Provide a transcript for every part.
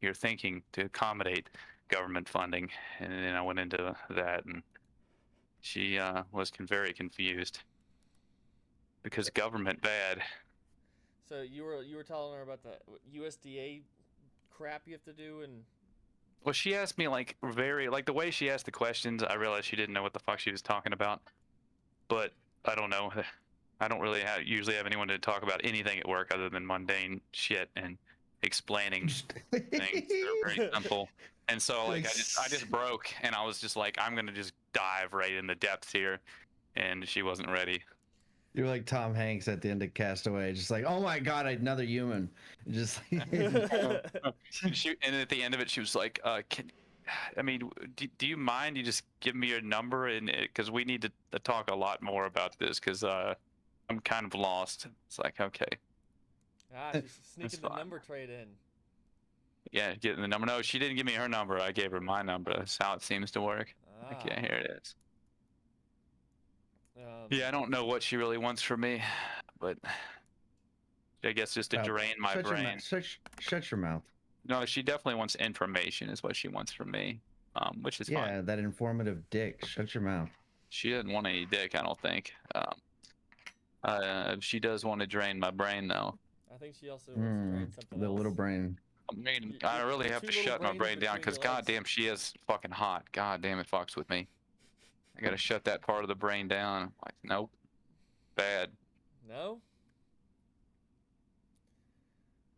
your thinking to accommodate government funding. And then I went into that, and she was very confused because government bad. So you were telling her about the USDA crap you have to do, and Well, she asked me like the way she asked the questions. I realized she didn't know what the fuck she was talking about. But I don't know. I don't really usually have anyone to talk about anything at work other than mundane shit and explaining things that are very simple. And so like I just broke, and I was just like, I'm gonna just dive right in the depths here, and she wasn't ready. You're like Tom Hanks at the end of Castaway, just like, oh my god, another human. Just And at the end of it, she was like, I mean, do you mind you just give me your number, and because we need to talk a lot more about this, because I'm kind of lost. It's like, okay, she's that's sneaking the fine. number trade in. Yeah, getting the number. No, she didn't give me her number. I gave her my number. That's how it seems to work. Like, yeah, here it is. Yeah, I don't know what she really wants from me, but I guess just to drain my brain. Shut your mouth. No, she definitely wants information, is what she wants from me, which is fine. Yeah, that informative dick. Shut your mouth. She doesn't want any dick, I don't think. She does want to drain my brain, though. I think she also wants to drain something The else. little brain. I mean, I really have to shut my brain down because goddamn, she is fucking hot. Goddamn, it fucks with me. I gotta shut that part of the brain down. Like, nope, bad. No.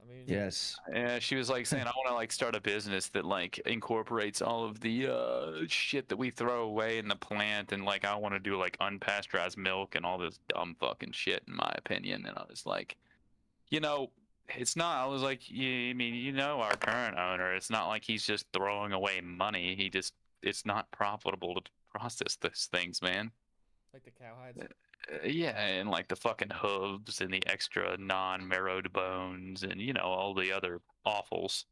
I mean, yes. Yeah, she was like saying, I want to like start a business that like incorporates all of the shit that we throw away in the plant, and like I want to do like unpasteurized milk and all this dumb fucking shit, in my opinion. And I was like, it's not. I was like, I mean, our current owner. It's not like he's just throwing away money. It's not profitable to process those things, man. like the cowhides. Yeah, and like the fucking hooves and the extra non-marrowed bones and all the other offals.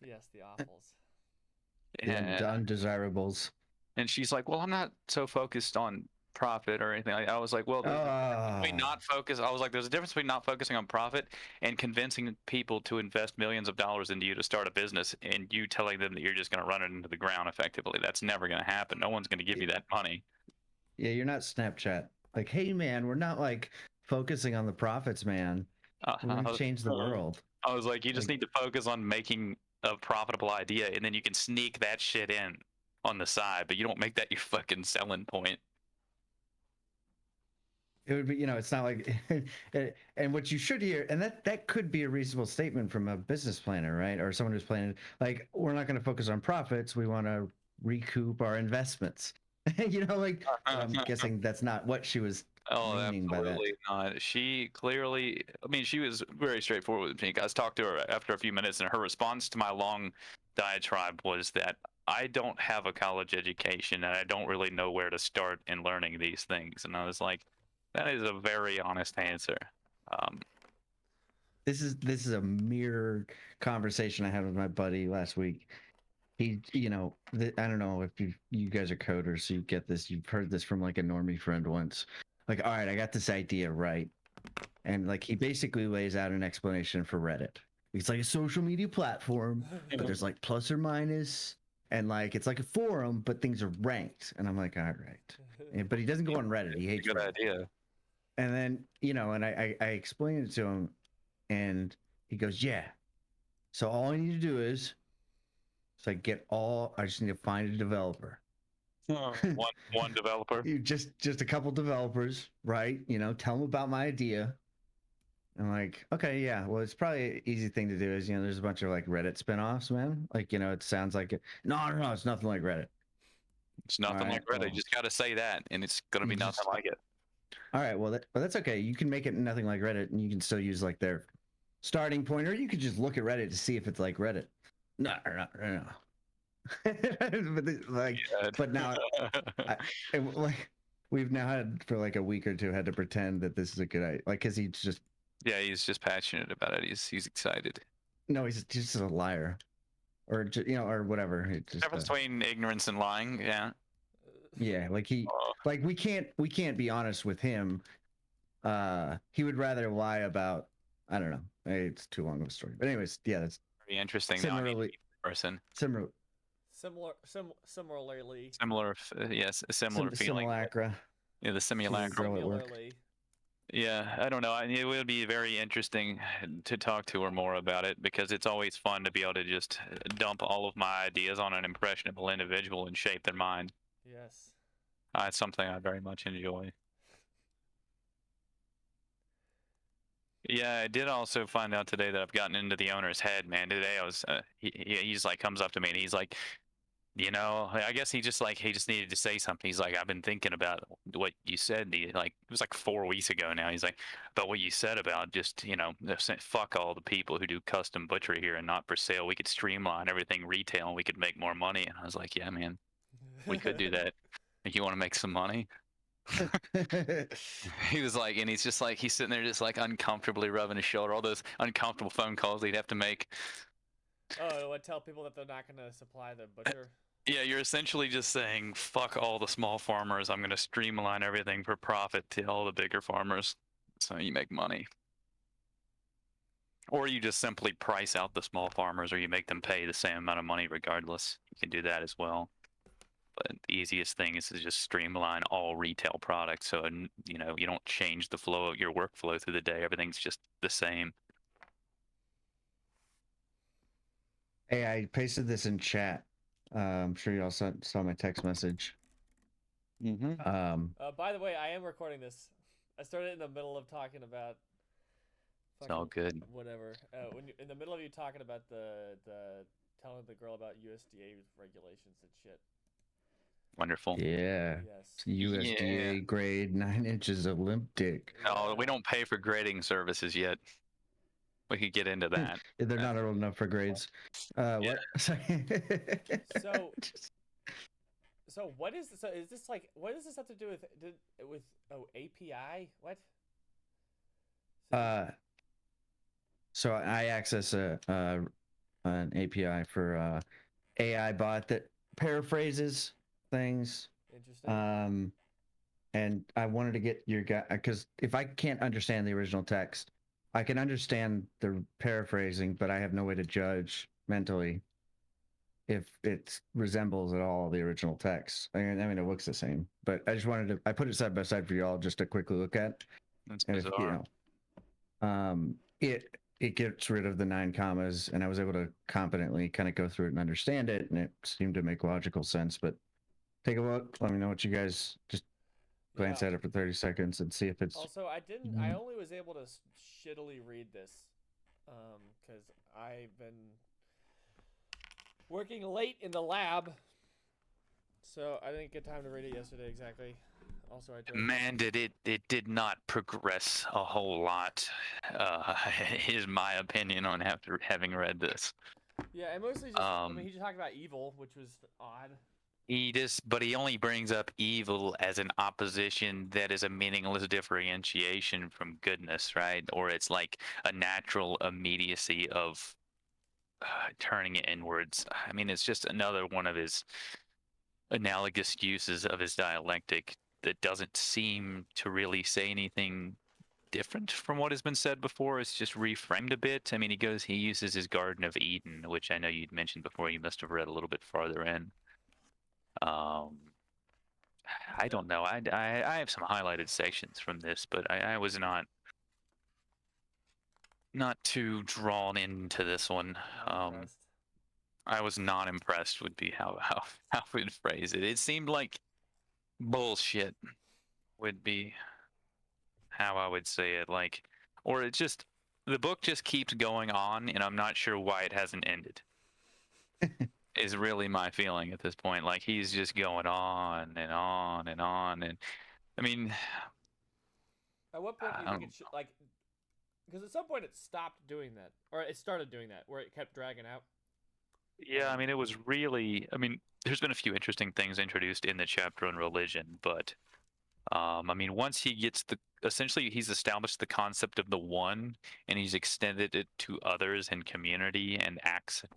Yes, the offals. And, The undesirables. and she's like, well, I'm not so focused on profit or anything. I was like, well, not focus. I was like, there's a difference between not focusing on profit and convincing people to invest millions of dollars into you to start a business, and you telling them that you're just going to run it into the ground effectively. That's never going to happen. No one's going to give you that money. Yeah, you're not Snapchat. Like, hey, man, we're not like focusing on the profits, man. We're going to change the world. I was like, you just need to focus on making a profitable idea, and then you can sneak that shit in on the side, but you don't make that your fucking selling point. It would be, it's not like, and what you should hear, and that could be a reasonable statement from a business planner, right? Or someone who's planning, like, we're not going to focus on profits. We want to recoup our investments. I'm guessing that's not what she was meaning by that. Absolutely not. She clearly, she was very straightforward with me. I talked to her after a few minutes, and her response to my long diatribe was that I don't have a college education, and I don't really know where to start in learning these things. And I was like, that is a very honest answer. This is a mirror conversation I had with my buddy last week. He, I don't know if you guys are coders, so you get this. You've heard this from like a normie friend once. Like, all right, I got this idea, right? And like he basically lays out an explanation for Reddit. It's like a social media platform, but there's like plus or minus, and like it's like a forum, but things are ranked. And I'm like, all right. But he doesn't go on Reddit. He hates Good Reddit. idea. And then, and I explained it to him, and he goes, yeah. So all I need to do is I just need to find a developer. One developer. Just a couple developers, right? Tell them about my idea. I'm like, okay, yeah. Well, it's probably an easy thing to do is, there's a bunch of like Reddit spinoffs, man. Like, it sounds like it. No, it's nothing like Reddit. It's nothing like Reddit. You just got to say that, and it's going to be nothing like it. All right, well, that's okay. You can make it nothing like Reddit, and you can still use like their starting point, or you could just look at Reddit to see if it's like Reddit. No. But now, we've now had for like a week or two had to pretend that this is a good idea, like because he's just passionate about it. He's excited. No, he's just a liar, or or whatever. It's just difference between ignorance and lying. Yeah. Yeah, like we can't be honest with him. He would rather lie about, I don't know. It's too long of a story. But anyways, yeah, that's Very interesting. Now I need to Similarly, meet the person. similar, Similarly. Similar, yes, similar feeling. simulacra. Yeah, the To your simulacrum. girl at work. Similarly. Yeah, I don't know. It would be very interesting to talk to her more about it because it's always fun to be able to just dump all of my ideas on an impressionable individual and shape their mind. Yes. It's something I very much enjoy. Yeah, I did also find out today that I've gotten into the owner's head, man. Today I was, he's like comes up to me and he's like, I guess he just needed to say something. He's like, I've been thinking about what you said. Like it was like 4 weeks ago now. He's like, about what you said about just fuck all the people who do custom butchery here and not for sale. We could streamline everything retail and we could make more money. And I was like, yeah, man, we could do that. You want to make some money? He was like, and he's just like, he's sitting there just like uncomfortably rubbing his shoulder. All those uncomfortable phone calls he'd have to make. Oh, I tell people that they're not going to supply the butcher. Yeah, you're essentially just saying, fuck all the small farmers. I'm going to streamline everything for profit to all the bigger farmers. So you make money. Or you just simply price out the small farmers or you make them pay the same amount of money regardless. You can do that as well. But the easiest thing is to just streamline all retail products so, you don't change the flow of your workflow through the day. Everything's just the same. Hey, I pasted this in chat. I'm sure you all saw my text message. By the way, I am recording this. I started in the middle of talking about. It's all good. Whatever. When you in the middle of you talking about the telling the girl about USDA regulations and shit. Wonderful. Yeah. Yes. USDA grade 9 inches of limp dick. Oh, we don't pay for grading services yet. We could get into that. They're not old enough for grades. What? Sorry. So what is this? So is this like what does this have to do with API? What? So I access an API for AI bot that paraphrases things. Interesting. And I wanted to get your guy because if I can't understand the original text, I can understand the paraphrasing, but I have no way to judge mentally if it resembles at all the original text. I mean, it looks the same, but I just wanted to. I put it side by side for you all just to quickly look at. That's bizarre. It gets rid of the 9 commas, and I was able to competently kind of go through it and understand it, and it seemed to make logical sense. But take a look. Let me know what you guys just glance at it for 30 seconds and see if it's. Also, I only was able to shittily read this, because I've been working late in the lab, so I didn't get time to read it yesterday exactly. Also, Man, it did not progress a whole lot. Is my opinion on after having read this. Yeah, and mostly just. I mean, he just talked about evil, which was odd. But he only brings up evil as an opposition that is a meaningless differentiation from goodness, right? Or it's like a natural immediacy of turning it inwards. I mean, it's just another one of his analogous uses of his dialectic that doesn't seem to really say anything different from what has been said before. It's just reframed a bit. I mean, he uses his Garden of Eden, which I know you'd mentioned before. You must have read a little bit farther in. I don't know. I have some highlighted sections from this, but I was not too drawn into this one. I was not impressed would be how we'd phrase it. It seemed like bullshit would be how I would say it. Like, or it just the book just keeps going on, and I'm not sure why it hasn't ended. Is really my feeling at this point. Like he's just going on and on and on, and I mean, at what point do you think it should like? Because at some point it stopped doing that, or it started doing that, where it kept dragging out. Yeah, I mean, it was really. I mean, there's been a few interesting things introduced in the chapter on religion, but I mean, once he gets essentially he's established the concept of the one, and he's extended it to others and community and acts and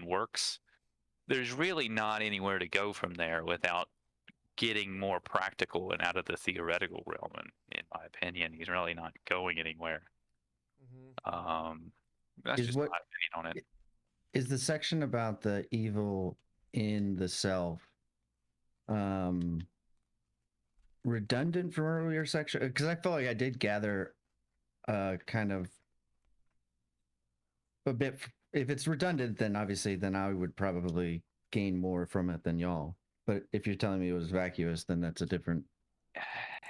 works. There's really not anywhere to go from there without getting more practical and out of the theoretical realm. And in my opinion, he's really not going anywhere. Mm-hmm. That's just my opinion on it. is the section about the evil in the self redundant from earlier section? Because I felt like I did gather kind of a bit. If it's redundant, then obviously then I would probably gain more from it than y'all. But if you're telling me it was vacuous, then that's a different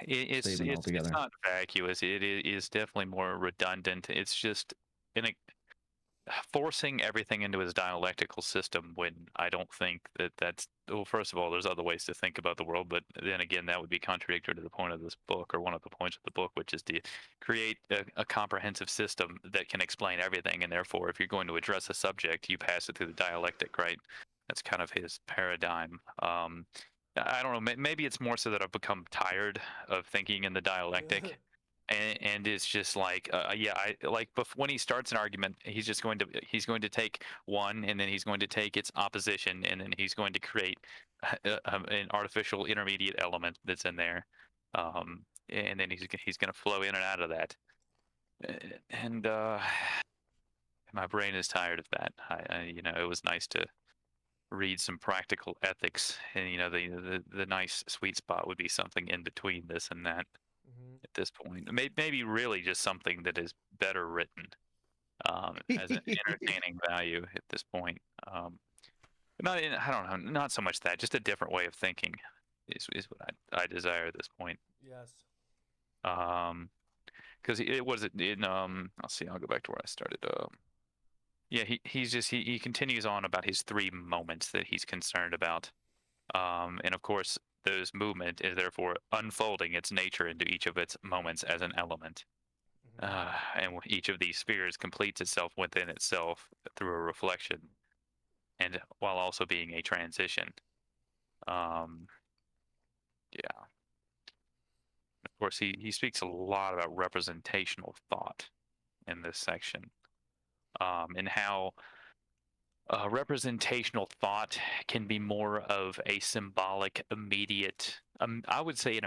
statement It's altogether. not vacuous. It is definitely more redundant. It's just in a forcing everything into his dialectical system when I don't think that's well, first of all, there's other ways to think about the world, but then again, that would be contradictory to the point of this book, or one of the points of the book, which is to create a comprehensive system that can explain everything. And therefore, if you're going to address a subject, you pass it through the dialectic, right? That's kind of his paradigm. I don't know. Maybe it's more so that I've become tired of thinking in the dialectic, and it's just like yeah, I like when he starts an argument, he's going to take one, and then he's going to take its opposition, and then he's going to create an artificial intermediate element that's in there, and then he's going to flow in and out of that. And my brain is tired of that. It was nice to read some practical ethics, and the nice sweet spot would be something in between this and that Mm-hmm. at this point. Maybe really just something that is better written, as an entertaining value at this point. I don't know, not so much that, just a different way of thinking is what I desire at this point. Yes. Because it was in I'll see, I'll go back to where I started. Yeah, he continues on about his three moments that he's concerned about. And of course, those movement is therefore unfolding its nature into each of its moments as an element. And each of these spheres completes itself within itself through a reflection, and while also being a transition. Yeah. Of course, he speaks a lot about representational thought in this section, and how representational thought can be more of a symbolic, immediate. I would say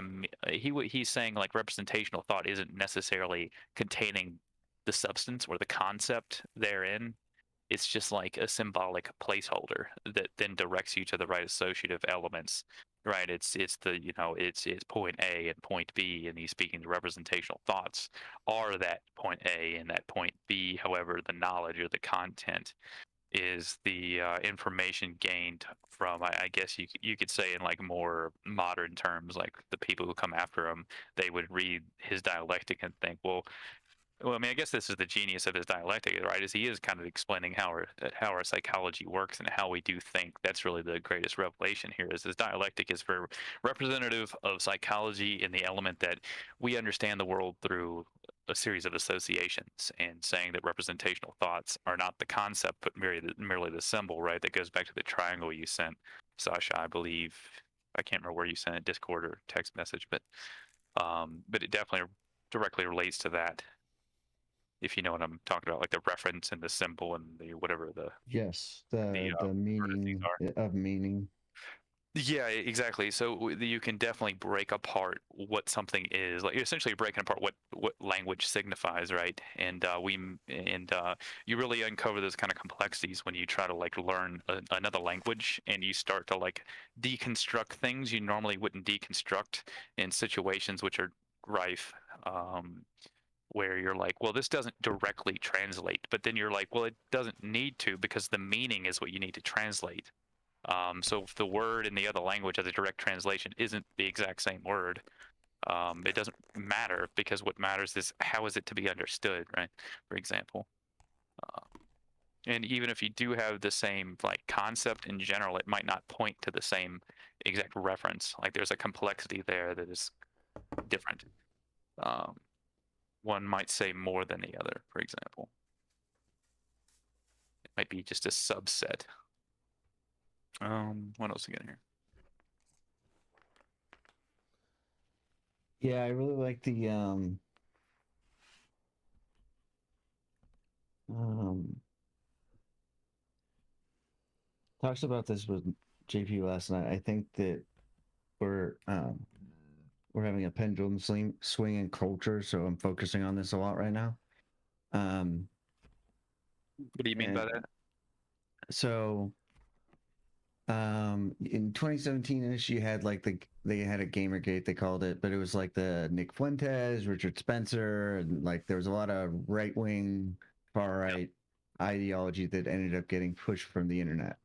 he's saying like representational thought isn't necessarily containing the substance or the concept therein. It's just like a symbolic placeholder that then directs you to the right associative elements. Right? It's point A and point B, and he's speaking to representational thoughts are that point A and that point B. However, the knowledge or the content is the information gained from, I guess you could say in like more modern terms, like the people who come after him, they would read his dialectic and think, well, I mean, I guess this is the genius of his dialectic, right? Is he is kind of explaining how our psychology works and how we do think. That's really the greatest revelation here. Is his dialectic is very representative of psychology in the element that we understand the world through a series of associations, and saying that representational thoughts are not the concept, but merely the symbol, right? That goes back to the triangle you sent, Sasha, I believe. I can't remember where you sent it, Discord or text message, but it definitely directly relates to that, if you know what I'm talking about, like the reference and the symbol and the whatever Yes, the the vertices meaning are. of meaning. Yeah, exactly. So you can definitely break apart what something is. Like you're essentially breaking apart what language signifies, right? And you really uncover those kind of complexities when you try to like learn another language, and you start to like deconstruct things you normally wouldn't deconstruct in situations which are rife. Where you're like, well, this doesn't directly translate, but then you're like, well, it doesn't need to, because the meaning is what you need to translate. So if the word in the other language as a direct translation isn't the exact same word, it doesn't matter, because what matters is how is it to be understood, right? For example. And even if you do have the same like concept in general, it might not point to the same exact reference. Like there's a complexity there that is different. Um, one might say more than the other, for example. It might be just a subset. What else we got here? Yeah, I really like the um talks about this with JP last night. I think that we're um we're having a pendulum swing in culture, so I'm focusing on this a lot right now. Um What do you mean by and that? So in 2017ish, you had like they had a Gamergate, they called it, but it was like the Nick Fuentes, Richard Spencer, and like there was a lot of right wing, far right ideology that ended up getting pushed from the internet.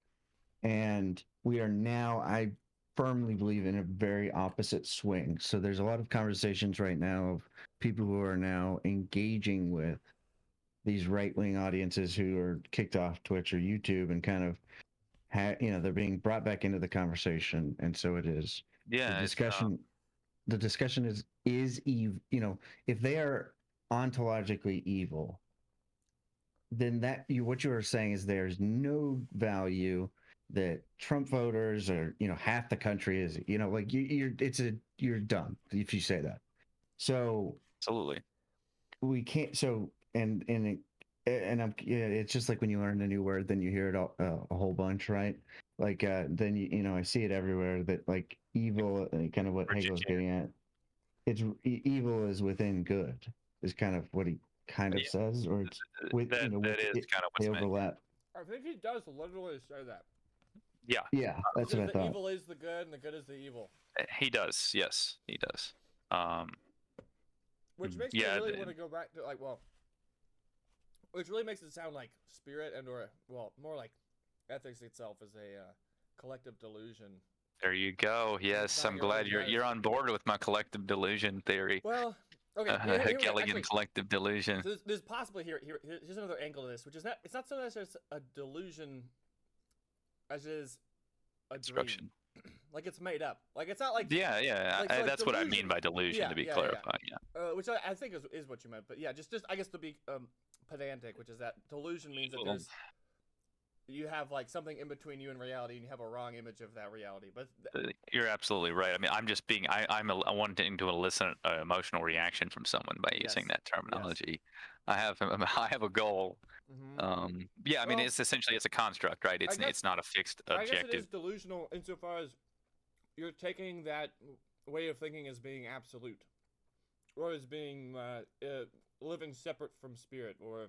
And we are now, I firmly believe, in a very opposite swing. So there's a lot of conversations right now of people who are now engaging with these right wing audiences who are kicked off Twitch or YouTube and kind of they're being brought back into the conversation, and so it is the Yeah, it's discussion. The discussion is if they are ontologically evil, then what you are saying is there's no value that Trump voters or half the country is like you're dumb if you say that. So absolutely. we can't. So it's just like when you learn a new word, then you hear it a whole bunch, right? Like then I see it everywhere that like evil, kind of what Hegel is getting at. Evil is within good is kind of what he kind of Yeah, says, or it's with that with is it, kind of they what's meant. overlap. I think he does literally say that. Yeah, Yeah, that's what Because I the thought. evil is the good and the good is the evil. he does. Yes, he does. Which makes me yeah, really want to go back to which really makes it sound like spirit more like ethics itself is a collective delusion. there you go. Yes, Not I'm really glad you're on board with my collective delusion theory. Well, okay, here we go. Hegelian Actually, collective delusion. so there's possibly here's another angle to this, which is not it's not so much as a delusion as it is a Construction. dream. Like it's made up. Like it's not like Yeah. That's what I mean by delusion. To be clarified, yeah. which I think is what you meant. But yeah, just I guess to be pedantic, which is that delusion means that you have like something in between you and reality, and you have a wrong image of that reality. But you're absolutely right. I mean, I'm just being I'm wanting to elicit an emotional reaction from someone by using that terminology. Yes. I have a goal. Yeah, I mean, it's essentially it's a construct, right? It's not a fixed objective. I guess it is delusional insofar as you're taking that way of thinking as being absolute, or as being living separate from spirit, or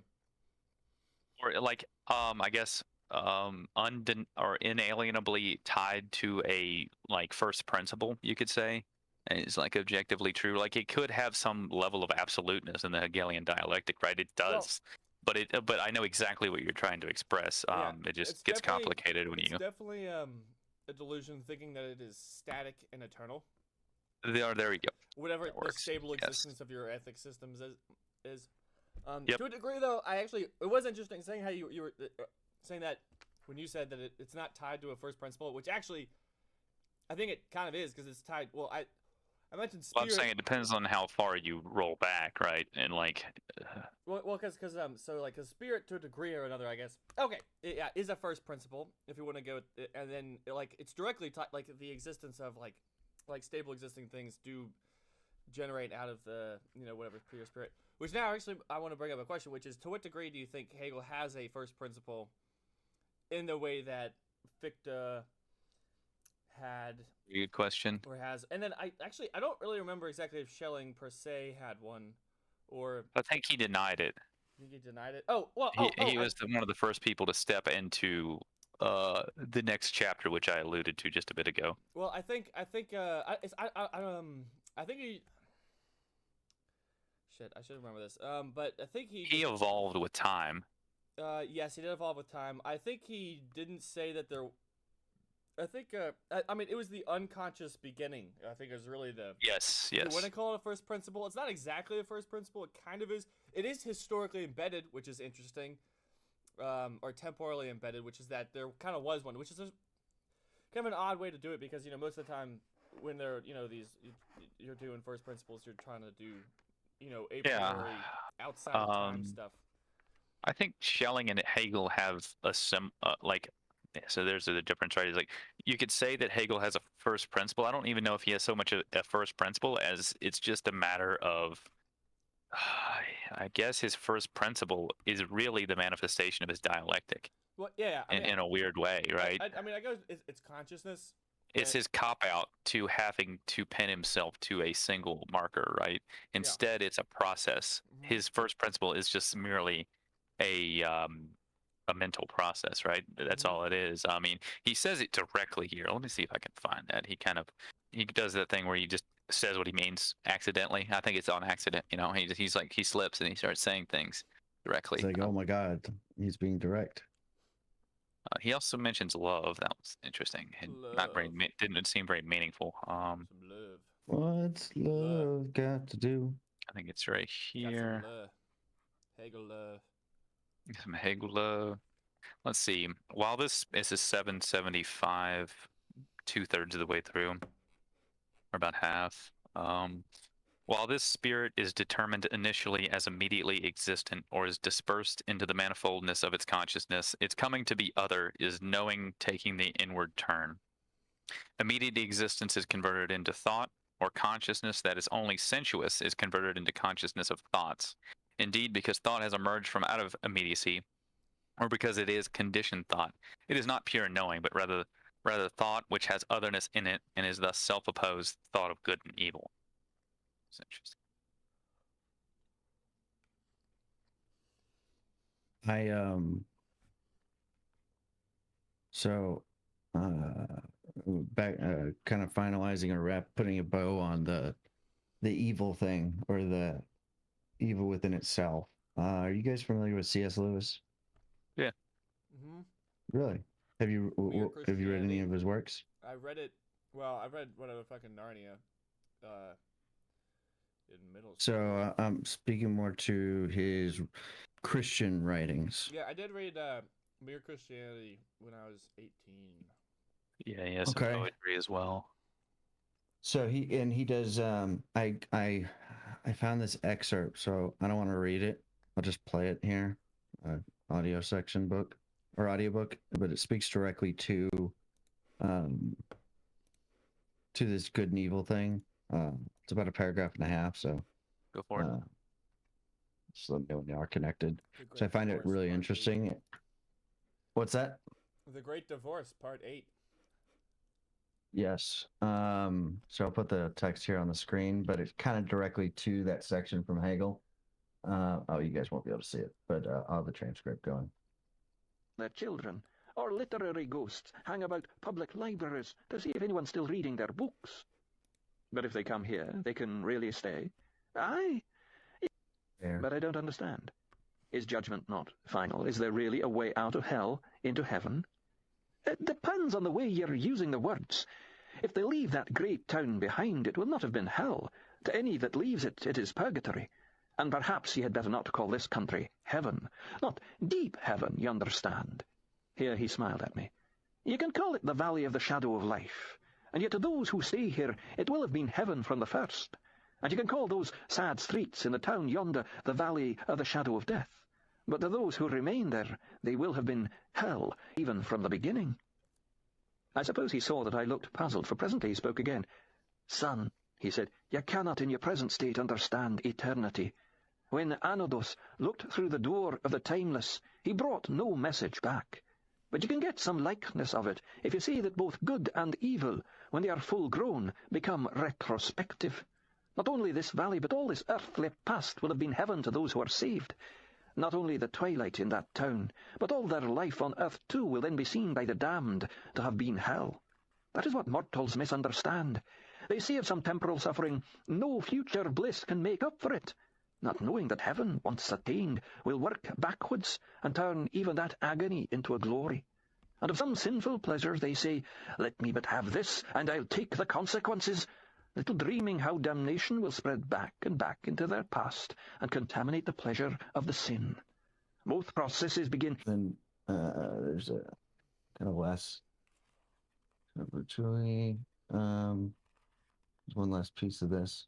like I guess or inalienably tied to a like first principle, you could say. And it's like objectively true. Like it could have some level of absoluteness in the Hegelian dialectic, right? It does. Well, but I know exactly what you're trying to express. It just gets complicated when it's definitely a delusion thinking that it is static and eternal. There you go. Whatever the stable existence of your ethics systems is. Yep. To a degree, though, it was interesting saying how you were saying that when you said that it's not tied to a first principle, which actually I think it kind of is because it's tied. Well, I mentioned spirit. Well, I'm saying it depends on how far you roll back, right? And like, because spirit to a degree or another, I guess. Okay, is a first principle if you want to go, and then like it's directly like the existence of like stable existing things do generate out of the whatever pure spirit. Which now actually I want to bring up a question, which is to what degree do you think Hegel has a first principle in the way that Fichte had? Good question. Or has, and then I don't really remember exactly if Schelling per se had one, or I think he denied it. He denied it. Oh well, he was one of the first people to step into the next chapter, which I alluded to just a bit ago. Well, I think he. Shit, I should remember this. But I think he evolved with time. Yes, he did evolve with time. I think he didn't say that there. I think I mean it was the unconscious beginning. I think it was really the yes. You want to call it a first principle? It's not exactly a first principle. It kind of is. It is historically embedded, which is interesting, or temporally embedded, which is that there kind of was one, which is kind of an odd way to do it because most of the time when they're you're doing first principles, you're trying to do a priori outside of time stuff. I think Schelling and Hegel have so there's a difference, right? It's like you could say that Hegel has a first principle. I don't even know if he has so much a first principle as it's just a matter of I guess his first principle is really the manifestation of his dialectic. Well, yeah, in a weird way, right? I mean, I guess it's consciousness. It's his cop-out to having to pin himself to a single marker, right? Instead, it's a process. His first principle is just merely a a mental process, right? That's all it is. I mean, he says it directly here. Let me see if I can find that. He does that thing where he just says what he means accidentally. I think it's on accident. He's like he slips and he starts saying things directly. It's like, oh my god, he's being direct. He also mentions love. That was interesting. And not very didn't seem very meaningful. Some love. What's love got to do? I think it's right here. Got some love. Hegel love. Some Hegel love. Let's see. While this is 775, 2/3 of the way through, or about half. While this spirit is determined initially as immediately existent or is dispersed into the manifoldness of its consciousness, its coming to be other is knowing taking the inward turn. Immediate existence is converted into thought, or consciousness that is only sensuous is converted into consciousness of thoughts. Indeed, because thought has emerged from out of immediacy, or because it is conditioned thought, it is not pure knowing, but rather thought which has otherness in it and is thus self-opposed thought of good and evil. It's interesting. Back kind of finalizing a putting a bow on the evil thing, or the evil within itself. Are you guys familiar with C.S. Lewis? Yeah. Really? Have you read any of his works? I read it. Well, I read whatever fucking Narnia. In middle school. So I'm speaking more to his Christian writings. Yeah, I did read Mere Christianity when I was 18. Yeah, he has some poetry as well. So he does. I found this excerpt, so I don't want to read it. I'll just play it here, audio section book or audiobook, but it speaks directly to this good and evil thing. It's about a paragraph and a half, so go for it. Just let me know when you are connected. So I find it really interesting. 8. What's that? The Great Divorce, Part 8. Yes. So I'll put the text here on the screen, but it's kind of directly to that section from Hegel. Oh, you guys won't be able to see it, but I'll have the transcript going. Their children, or literary ghosts, hang about public libraries to see if anyone's still reading their books. But if they come here, they can really stay. Aye. There. But I don't understand. Is judgment not final? Is there really a way out of hell into heaven? It depends on the way you're using the words. If they leave that great town behind, it will not have been hell. To any that leaves it, it is purgatory. And perhaps ye had better not call this country heaven. Not deep heaven, you understand. Here he smiled at me. You can call it the valley of the shadow of life. And yet to those who stay here, it will have been heaven from the first. And you can call those sad streets in the town yonder the valley of the shadow of death. But to those who remain there, they will have been hell, even from the beginning. I suppose he saw that I looked puzzled, for presently he spoke again. Son, he said, you cannot in your present state understand eternity. When Anodos looked through the door of the timeless, he brought no message back. But you can get some likeness of it if you see that both good and evil, when they are full grown, become retrospective. Not only this valley, but all this earthly past will have been heaven to those who are saved. Not only the twilight in that town, but all their life on earth too will then be seen by the damned to have been hell. That is what mortals misunderstand. They say of some temporal suffering, no future bliss can make up for it, not knowing that heaven, once attained, will work backwards and turn even that agony into a glory. And of some sinful pleasures they say, let me but have this, and I'll take the consequences, little dreaming how damnation will spread back and back into their past and contaminate the pleasure of the sin. Both processes begin... Then there's a kind of last... virtually... one last piece of this.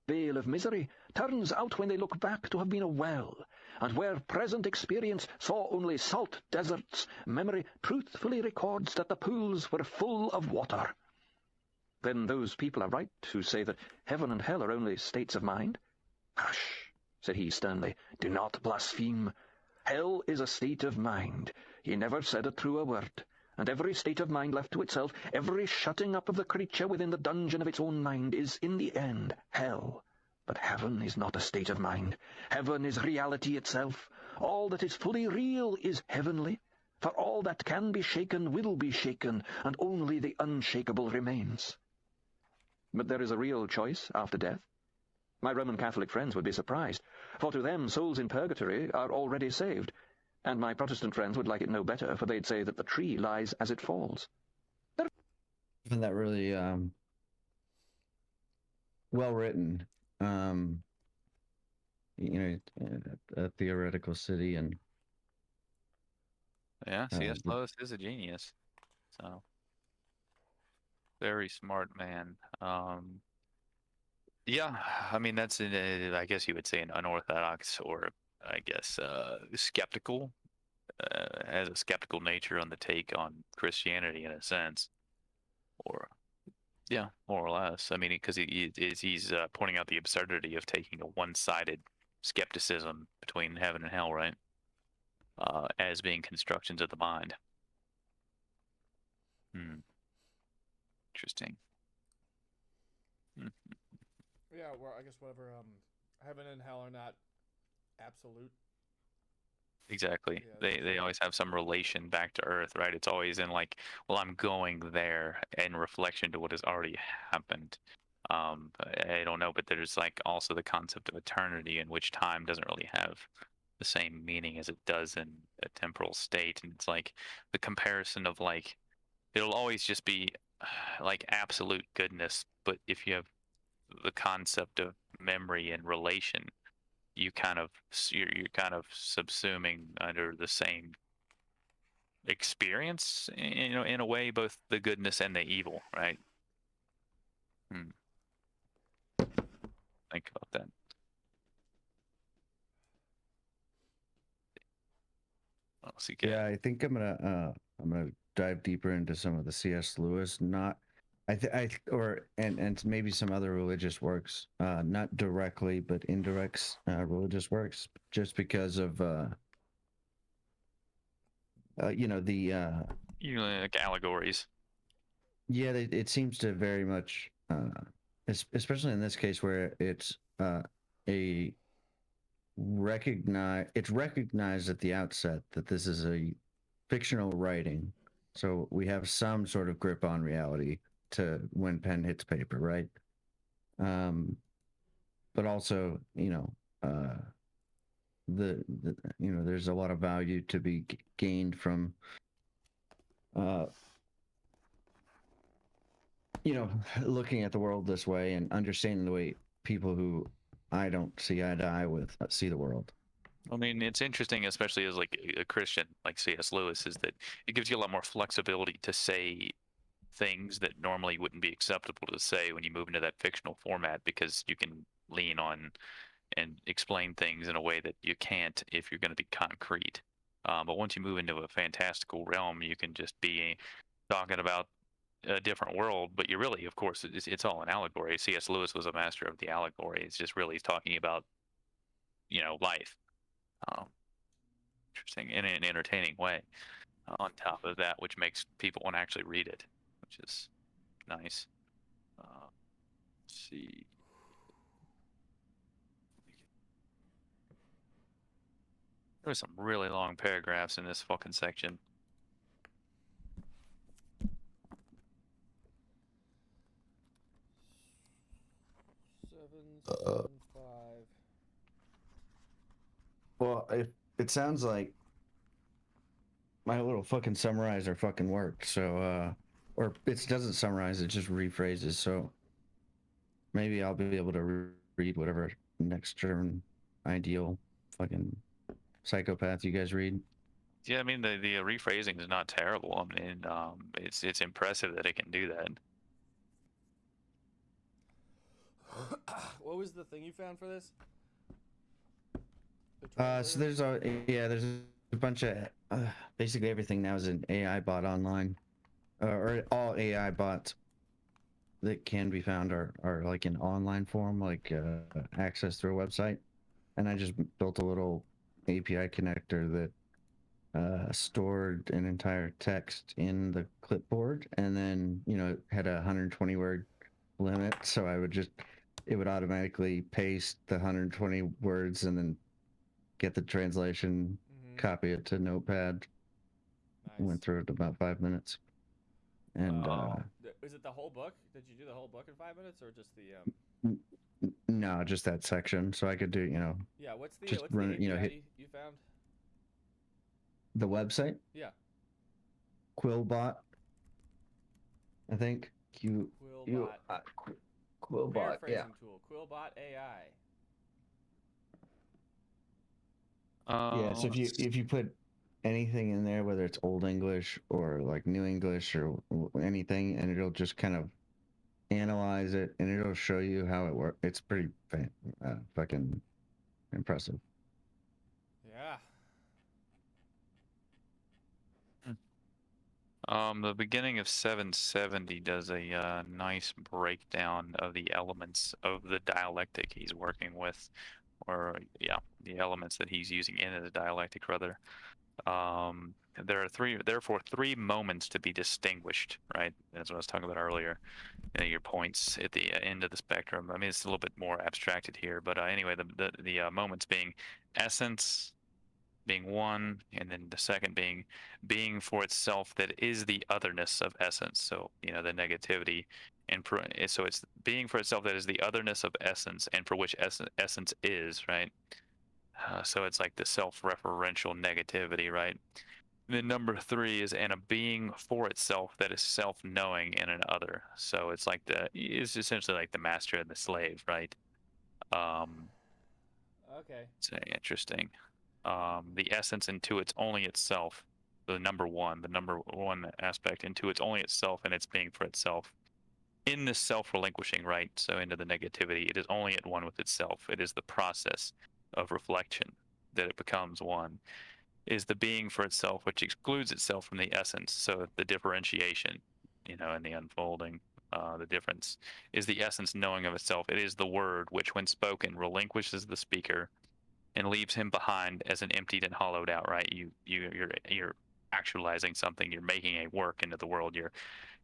Veil of misery turns out when they look back to have been a well, and where present experience saw only salt deserts, memory truthfully records that the pools were full of water. Then those people are right who say that heaven and hell are only states of mind? Hush, said he sternly, do not blaspheme. Hell is a state of mind. He never said a truer word. And every state of mind left to itself, every shutting up of the creature within the dungeon of its own mind is, in the end, hell. But heaven is not a state of mind. Heaven is reality itself. All that is fully real is heavenly. For all that can be shaken will be shaken, and only the unshakable remains. But there is a real choice after death. My Roman Catholic friends would be surprised, for to them souls in purgatory are already saved, and my Protestant friends would like it no better, for they'd say that the tree lies as it falls. Isn't that really well written? A theoretical city, and Yeah, C.S. Lewis is a genius. So very smart man. Yeah, I mean that's I guess you would say an unorthodox, or I guess skeptical, has a skeptical nature on the take on Christianity in a sense, or yeah, more or less. I mean, because he's pointing out the absurdity of taking a one-sided skepticism between heaven and hell, right? As being constructions of the mind. Hmm. Interesting. Hmm. Yeah, well, I guess whatever. Heaven and hell are not absolute. Exactly. Yeah, They always have some relation back to Earth, right? It's always in like, well, I'm going there in reflection to what has already happened. I don't know, but there's like also the concept of eternity, in which time doesn't really have the same meaning as it does in a temporal state. And it's like the comparison of like, it'll always just be like absolute goodness, but if you have the concept of memory and relation, you're kind of subsuming under the same experience, in a way, both the goodness and the evil, right? Think about that. What else you yeah, get? I think I'm gonna dive deeper into some of the C.S. Lewis, not and maybe some other religious works, not directly but indirect religious works, just because of the Like allegories. yeah, it seems to very much, especially in this case where it's a it's recognized at the outset that this is a fictional writing, so we have some sort of grip on reality to when pen hits paper, right? But also, there's a lot of value to be gained from uh, looking at the world this way and understanding the way people who I don't see eye to eye with see the world. I mean, it's interesting, especially as like a Christian like C.S. Lewis, is that it gives you a lot more flexibility to say things that normally wouldn't be acceptable to say when you move into that fictional format, because you can lean on and explain things in a way that you can't if you're going to be concrete. But once you move into a fantastical realm, you can just be talking about a different world, but you really, of course, it's all an allegory. C.S. Lewis was a master of the allegory. It's just really talking about, life. Um, Interesting in an entertaining way. On top of that, which makes people want to actually read it, which is nice. Let's see. There was some really long paragraphs in this fucking section. Seven, 5. Well, it sounds like my little fucking summarizer fucking worked. So, or it doesn't summarize; it just rephrases. So maybe I'll be able to read whatever next German ideal fucking psychopath you guys read. Yeah, I mean the rephrasing is not terrible. I mean, it's impressive that it can do that. What was the thing you found for this? So there's a bunch of basically everything now is an AI bot online, or all AI bots that can be found are like in online form, like access through a website. And I just built a little API connector that stored an entire text in the clipboard, and then had a 120 word limit, so I would just it would automatically paste the 120 words and then get the translation, copy it to Notepad. Nice. Went through it in about 5 minutes. And is it the whole book? Did you do the whole book in 5 minutes, or just the? No, just that section. So I could do, Yeah. What's the just the run it, API hit you found? the website. Yeah. Quillbot, I think. Quillbot. Quillbot. Paraphrasing Yeah. tool. Quillbot AI. Yeah. So if you put anything in there, whether it's Old English or like New English or anything, and it'll just kind of analyze it and it'll show you how it works. It's pretty fucking impressive. Yeah. The beginning of 770 does a nice breakdown of the elements of the dialectic he's working with, or yeah, the elements that he's using in the dialectic rather. There are therefore three moments to be distinguished, right? That's what I was talking about earlier. Your points at the end of the spectrum. I mean, it's a little bit more abstracted here, but anyway, the moments being essence, being one, and then the second being for itself that is the otherness of essence. So the negativity, and so it's being for itself that is the otherness of essence, and for which essence is, right. So it's like the self-referential negativity, right. And then number three is and a being for itself that is self-knowing in an other. So it's like it's essentially like the master and the slave, right. Okay. It's interesting. The essence into its only itself, the number one aspect into its only itself and its being for itself. In this self-relinquishing, right, so into the negativity, it is only at one with itself. It is the process of reflection that it becomes one. Is the being for itself, which excludes itself from the essence. So the differentiation, and the unfolding, the difference is the essence knowing of itself. It is the word which, when spoken, relinquishes the speaker and leaves him behind as an emptied and hollowed out, right. You're actualizing something. You're making a work into the world. You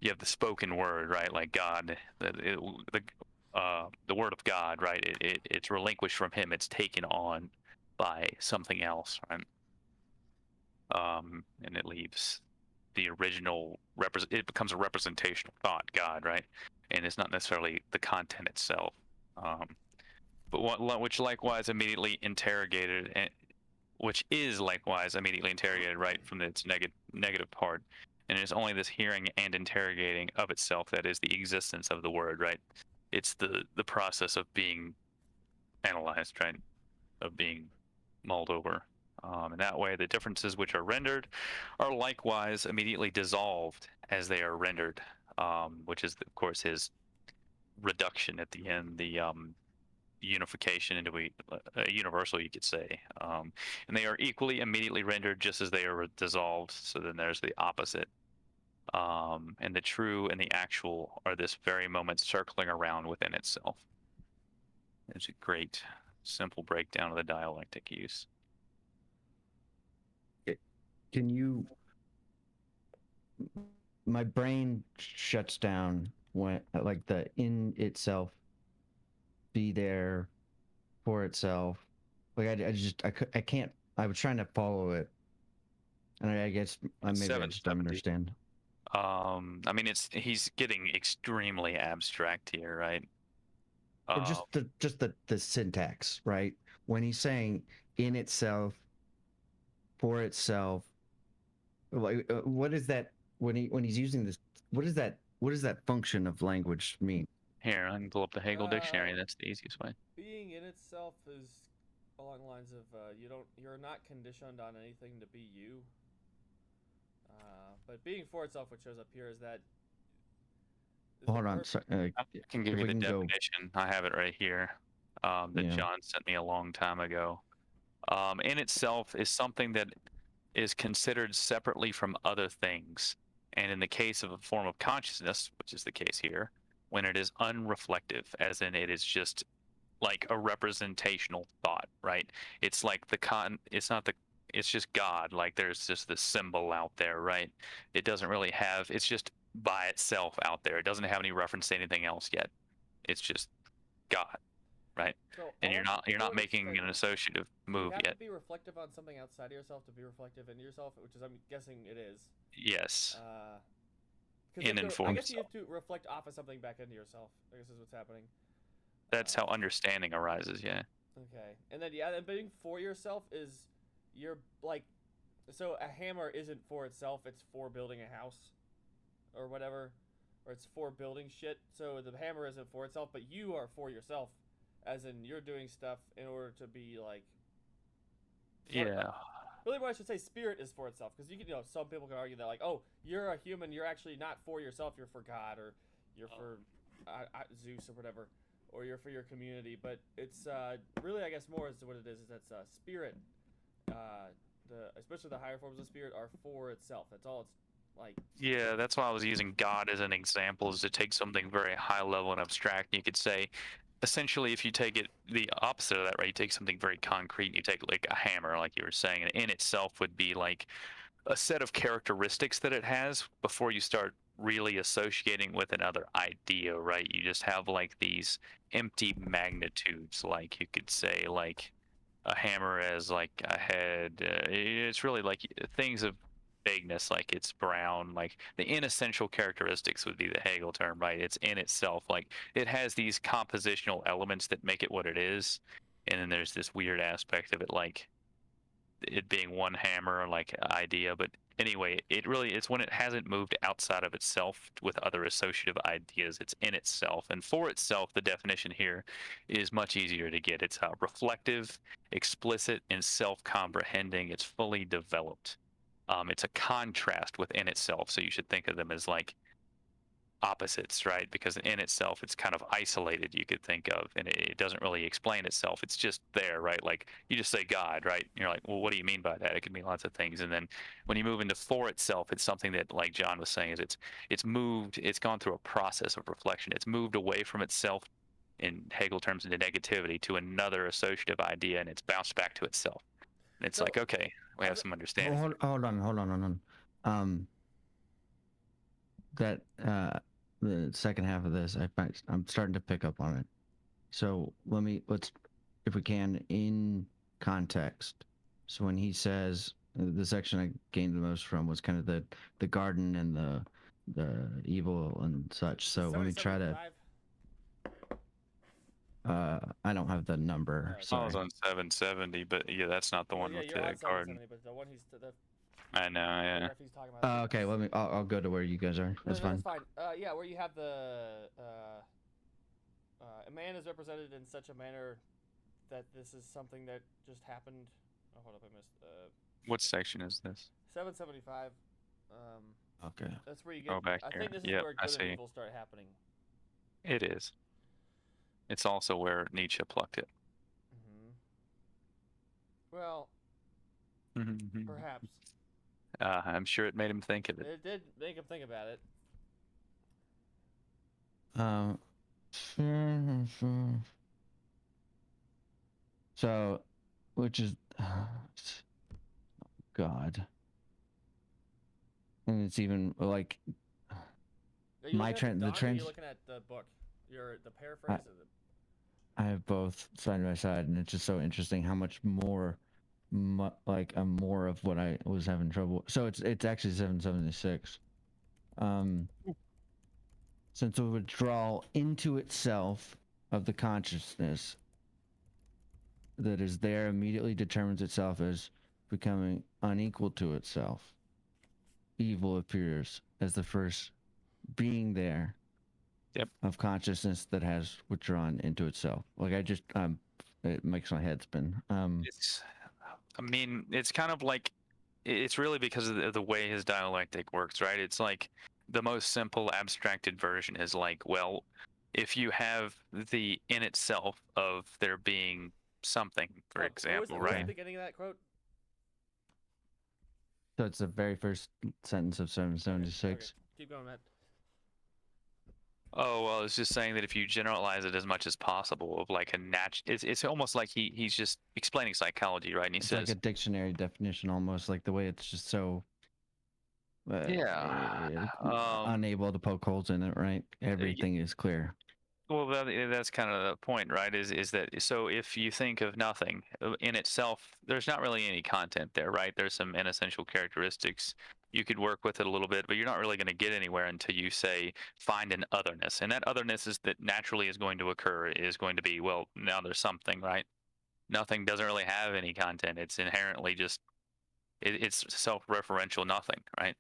have the spoken word, right, like God, the word of God, right. It's relinquished from him. It's taken on by something else, right. And it leaves the original it becomes a representational thought, God, right, and it's not necessarily the content itself. But which likewise immediately interrogated, and which is likewise immediately interrogated right from its negative part, and it is only this hearing and interrogating of itself that is the existence of the word, right. It's the process of being analyzed, right, of being mulled over. In that way, the differences which are rendered are likewise immediately dissolved as they are rendered, which is, of course, his reduction at the end, the unification into a universal, you could say. And they are equally immediately rendered just as they are dissolved. So then there's the opposite. And the true and the actual are this very moment circling around within itself. It's a great, simple breakdown of the dialectic use. Can you? My brain shuts down when like the in itself be there for itself. Like I can't. I was trying to follow it, and I guess maybe I just don't 770. understand. I mean, he's getting extremely abstract here, right? Or just the syntax, right? When he's saying in itself, for itself, like what is that when he's using this? What is that function of language mean? Here, I can pull up the Hegel dictionary. That's the easiest way. Being in itself is along the lines of you're not conditioned on anything to be you. But being for itself, what shows up here is that. Hold on, sorry, I can give you the definition. I have it right here. That John sent me a long time ago. In itself is something that is considered separately from other things, and in the case of a form of consciousness, which is the case here, when it is unreflective, as in it is just like a representational thought, right? It's like it's just God, like there's just this symbol out there, right? It doesn't really have, it's just by itself out there. It doesn't have any reference to anything else yet. It's just God, right? So And you're not so making like, an associative you move have yet. to be reflective on something outside of yourself to be reflective into yourself, which is I'm guessing it is. Yes, Because in and I for guess you itself. have to reflect off of something back into yourself. I guess is what's happening. That's how understanding arises. Yeah. Okay, and then and being for yourself is you're like, so a hammer isn't for itself; it's for building a house, or whatever, or it's for building shit. So the hammer isn't for itself, but you are for yourself, as in you're doing stuff in order to be like. Yeah. Really, what I should say, spirit is for itself, because some people can argue that like, oh, you're a human, you're actually not for yourself, you're for God, or you're for Zeus or whatever, or you're for your community. But it's really, I guess, more as to what it is that's spirit. Especially the higher forms of spirit are for itself. That's all it's like. Yeah, that's why I was using God as an example, is to take something very high level and abstract. You could say, essentially, if you take it the opposite of that, right? You take something very concrete, and you take like a hammer, like you were saying, and in itself would be like a set of characteristics that it has before you start really associating with another idea, right? You just have like these empty magnitudes, like you could say, like a hammer as like a head. It's really like things of vagueness, like it's brown, like the inessential characteristics would be the Hegel term, right? It's in itself, like it has these compositional elements that make it what it is, and then there's this weird aspect of it, like it being one hammer like idea. But anyway, it's when it hasn't moved outside of itself with other associative ideas. It's in itself, and for itself, the definition here is much easier to get. It's reflective, explicit, and self-comprehending. It's fully developed. It's a contrast within itself, so you should think of them as like opposites, right? Because in itself, it's kind of isolated, you could think of, and it doesn't really explain itself. It's just there, right? Like you just say God, right? And you're like, well, what do you mean by that? It could mean lots of things. And then when you move into for itself, it's something that, like John was saying, is it's gone through a process of reflection. It's moved away from itself, in Hegel terms, into negativity, to another associative idea, and it's bounced back to itself. And it's So, like, okay, we have some understanding. Hold on. That the second half of this, I'm starting to pick up on it. So let's, if we can, in context. So when he says the section I gained the most from was kind of the garden and the evil and such. So let me try to. 775? I don't have the number. Okay. I was Sorry. on 770, but yeah, that's not the Well, one yeah, with you're the on garden. 770, but the one the I know, yeah. paragraph he's talking about. Okay, I'll go to where you guys are. That's fine. That's fine. Yeah, where you have a man is represented in such a manner that this is something that just happened. Oh, hold up, I missed. What section is this? 775. Okay. That's where you Go get. back I here. think this is Yep, where I good and see. evil start happening. It is. It's also where Nietzsche plucked it. Well, perhaps. I'm sure it made him think of it. It did make him think about it. So, which is God, and it's even like Are you my looking at the or are trans. you looking at the book? The paraphrase of the. I have both side by side, and it's just so interesting how much more, like more of what I was having trouble. So it's actually 776. Since the withdrawal into itself of the consciousness that is there immediately determines itself as becoming unequal to itself. Evil appears as the first being there. Yep. Of consciousness that has withdrawn into itself. Like it makes my head spin. It's kind of like, it's really because of the way his dialectic works, right? It's like the most simple abstracted version is like, well, if you have the in itself of there being something, for example, What was right? the beginning of that quote? So it's the very first sentence of 776. Okay. Keep going, Matt. Oh, well, it's just saying that if you generalize it as much as possible, of like it's almost like he's just explaining psychology, right? And he It's says, like a dictionary definition almost, like the way it's just so yeah, unable to poke holes in it, right? Everything is clear. Well, that's kind of the point, right? Is that so? If you think of nothing in itself, there's not really any content there, right? There's some inessential characteristics. You could work with it a little bit, but you're not really going to get anywhere until you say find an otherness, and that otherness is that naturally is going to occur. Is going to be, well, now there's something, right? Nothing doesn't really have any content. It's inherently just it's self-referential nothing, right?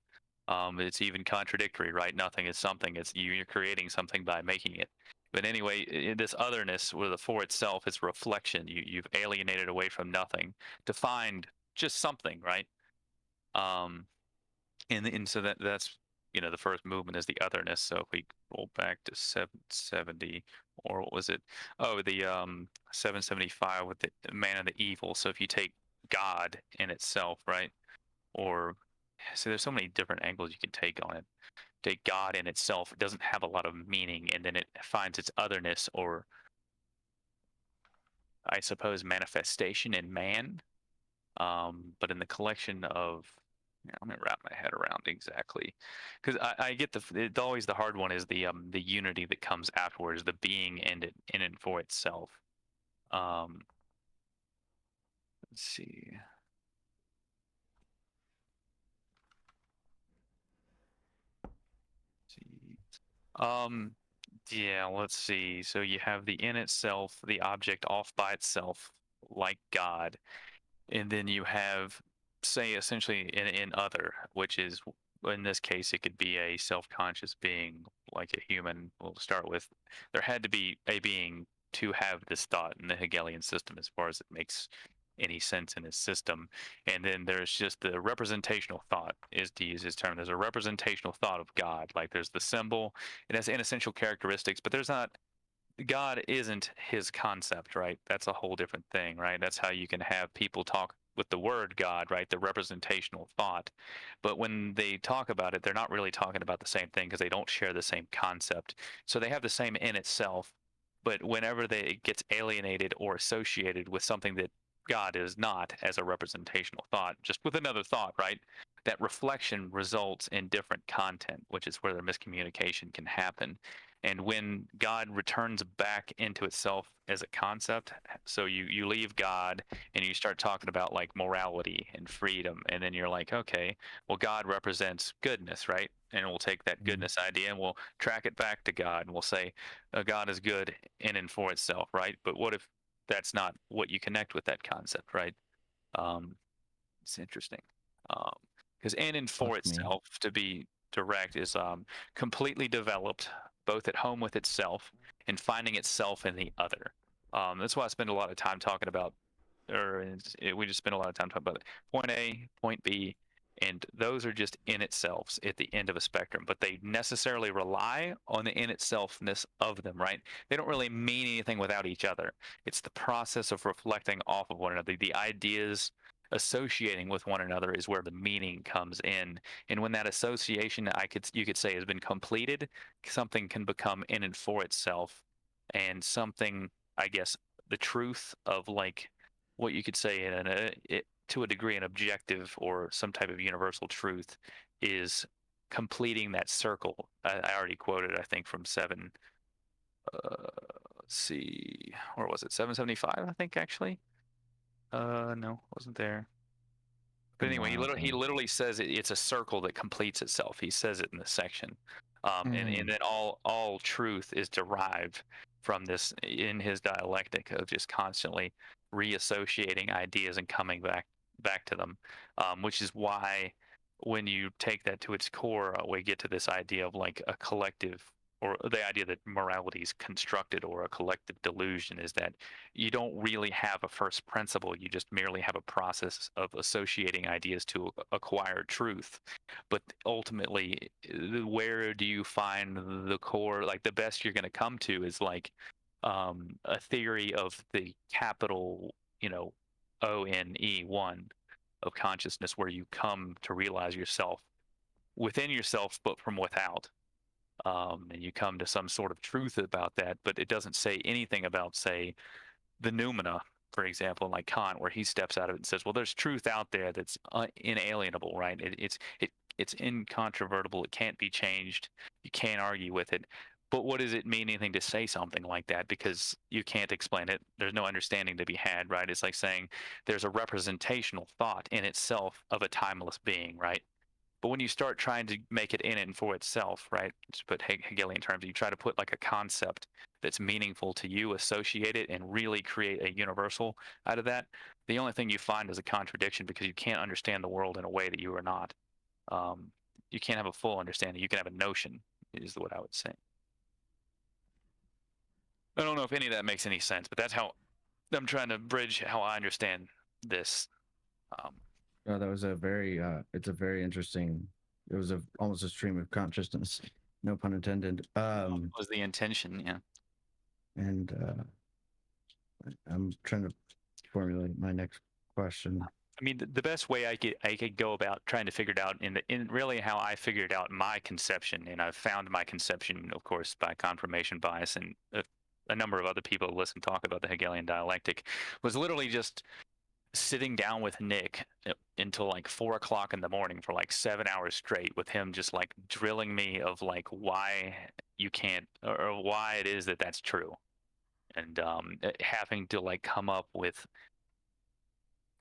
It's even contradictory, right? Nothing is something. It's you're creating something by making it. But anyway, this otherness, where the for itself is reflection, you've alienated away from nothing to find just something, right? Um, and so that's the first movement is the otherness. So if we roll back to 770, or what was it? Oh, the 775 with the man of the evil. So if you take God in itself, right? Or so there's so many different angles you can take on it. Take God in itself, it doesn't have a lot of meaning, and then it finds its otherness, or I suppose manifestation in man. But in the collection of, I'm gonna wrap my head around exactly, because I get always the hard one is the unity that comes afterwards, the being in and for itself. Let's see. Um, yeah, let's see. So you have the in itself, the object off by itself, like God, and then you have, say, essentially in other, which is in this case it could be a self-conscious being like a human. We'll start with there had to be a being to have this thought in the Hegelian system, as far as it makes any sense in his system. And then there's just the representational thought, is to use his term. There's a representational thought of God. Like there's the symbol, it has inessential characteristics, but there's not, God isn't his concept, right? That's a whole different thing, right? That's how you can have people talk with the word God, right? The representational thought. But when they talk about it, they're not really talking about the same thing because they don't share the same concept. So they have the same in itself, but whenever it gets alienated or associated with something that God is not as a representational thought, just with another thought, right? That reflection results in different content, which is where the miscommunication can happen. And when God returns back into itself as a concept, so you leave God and you start talking about like morality and freedom, and then you're like, okay, well, God represents goodness, right? And we'll take that goodness idea and we'll track it back to God, and we'll say God is good in and for itself, right? But what if that's not what you connect with that concept, right? Um, it's interesting. Because in and for Fuck me. itself, to be direct, is completely developed, both at home with itself and finding itself in the other. That's why I spend a lot of time talking about, we just spend a lot of time talking about it. Point A, point B, and those are just in itself at the end of a spectrum, but they necessarily rely on the in itselfness of them, right? They don't really mean anything without each other. It's the process of reflecting off of one another. The ideas associating with one another is where the meaning comes in. And when that association, you could say, has been completed, something can become in and for itself, and something, I guess, the truth of like what you could say to a degree an objective or some type of universal truth is completing that circle. I already quoted, I think, from let's see, where was it? 775, I think, actually. No, wasn't there. But Been a anyway, while, he bro. literally says it's a circle that completes itself. He says it in this section, and then all truth is derived from this in his dialectic of just constantly reassociating ideas and coming back to them, which is why when you take that to its core, we get to this idea of like a collective, or the idea that morality is constructed or a collective delusion, is that you don't really have a first principle. You just merely have a process of associating ideas to acquire truth. But ultimately, where do you find the core? Like the best you're going to come to is like a theory of the capital, ONE of consciousness, where you come to realize yourself within yourself, but from without. And you come to some sort of truth about that, but it doesn't say anything about, say, the noumena, for example, like Kant, where he steps out of it and says, "Well, there's truth out there that's inalienable, right? It's incontrovertible. It can't be changed. You can't argue with it." But what does it mean anything to say something like that? Because you can't explain it. There's no understanding to be had, right? It's like saying there's a representational thought in itself of a timeless being, right? But when you start trying to make it in and for itself, right? Just put Hegelian terms, you try to put like a concept that's meaningful to you, associate it, and really create a universal out of that. The only thing you find is a contradiction because you can't understand the world in a way that you are not. Um, you can't have a full understanding. You can have a notion, is what I would say. I don't know if any of that makes any sense, but that's how I'm trying to bridge how I understand this. Oh, that was a very it's a very interesting. It was almost a stream of consciousness, no pun intended. Was the intention, yeah. And I'm trying to formulate my next question. I mean, the best way I could go about trying to figure it out in really how I figured out my conception, and I've found my conception, of course, by confirmation bias, and a number of other people who listen talk about the Hegelian dialectic, was literally just sitting down with Nick until like 4 o'clock in the morning for like 7 hours straight, with him just like drilling me of like why you can't or why it is that that's true, and having to like come up with